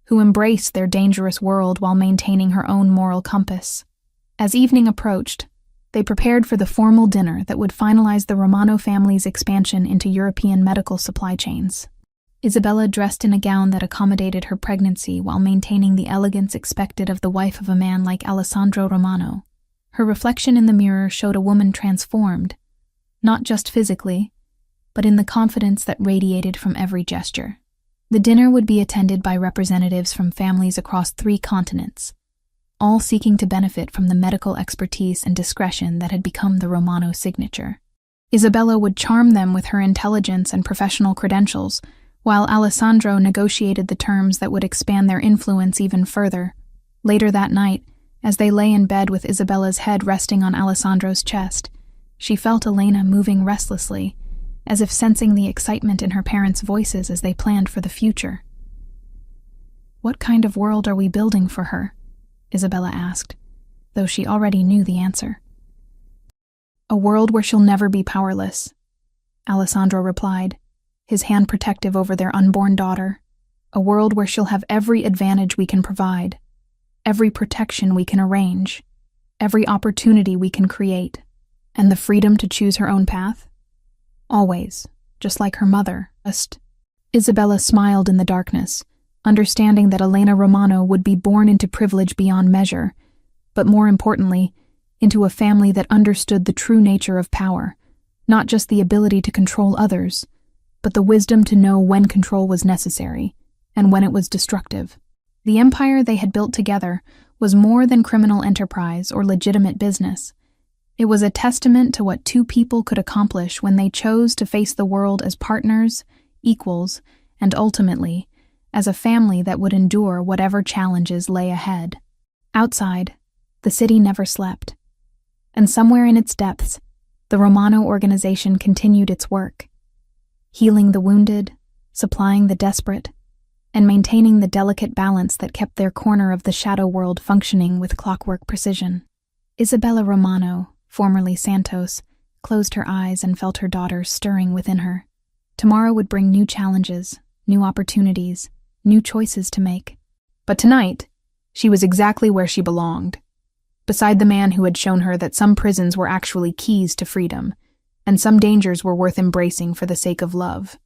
who embraced their dangerous world while maintaining her own moral compass. As evening approached, they prepared for the formal dinner that would finalize the Romano family's expansion into European medical supply chains. Isabella dressed in a gown that accommodated her pregnancy while maintaining the elegance expected of the wife of a man like Alessandro Romano. Her reflection in the mirror showed a woman transformed, not just physically, but in the confidence that radiated from every gesture. The dinner would be attended by representatives from families across 3 continents, all seeking to benefit from the medical expertise and discretion that had become the Romano signature. Isabella would charm them with her intelligence and professional credentials, while Alessandro negotiated the terms that would expand their influence even further. Later that night, as they lay in bed with Isabella's head resting on Alessandro's chest, she felt Elena moving restlessly, as if sensing the excitement in her parents' voices as they planned for the future. "What kind of world are we building for her?" Isabella asked, though she already knew the answer. "A world where she'll never be powerless," Alessandro replied, his hand protective over their unborn daughter. "A world where she'll have every advantage we can provide, every protection we can arrange, every opportunity we can create, and the freedom to choose her own path. Always, just like her mother." Isabella smiled in the darkness, understanding that Elena Romano would be born into privilege beyond measure, but more importantly, into a family that understood the true nature of power, not just the ability to control others, but the wisdom to know when control was necessary and when it was destructive. The empire they had built together was more than criminal enterprise or legitimate business. It was a testament to what 2 people could accomplish when they chose to face the world as partners, equals, and ultimately, as a family that would endure whatever challenges lay ahead. Outside, the city never slept. And somewhere in its depths, the Romano organization continued its work, healing the wounded, supplying the desperate, and maintaining the delicate balance that kept their corner of the shadow world functioning with clockwork precision. Isabella Romano, formerly Santos, closed her eyes and felt her daughter stirring within her. Tomorrow would bring new challenges, new opportunities, new choices to make. But tonight, she was exactly where she belonged, beside the man who had shown her that some prisons were actually keys to freedom, and some dangers were worth embracing for the sake of love.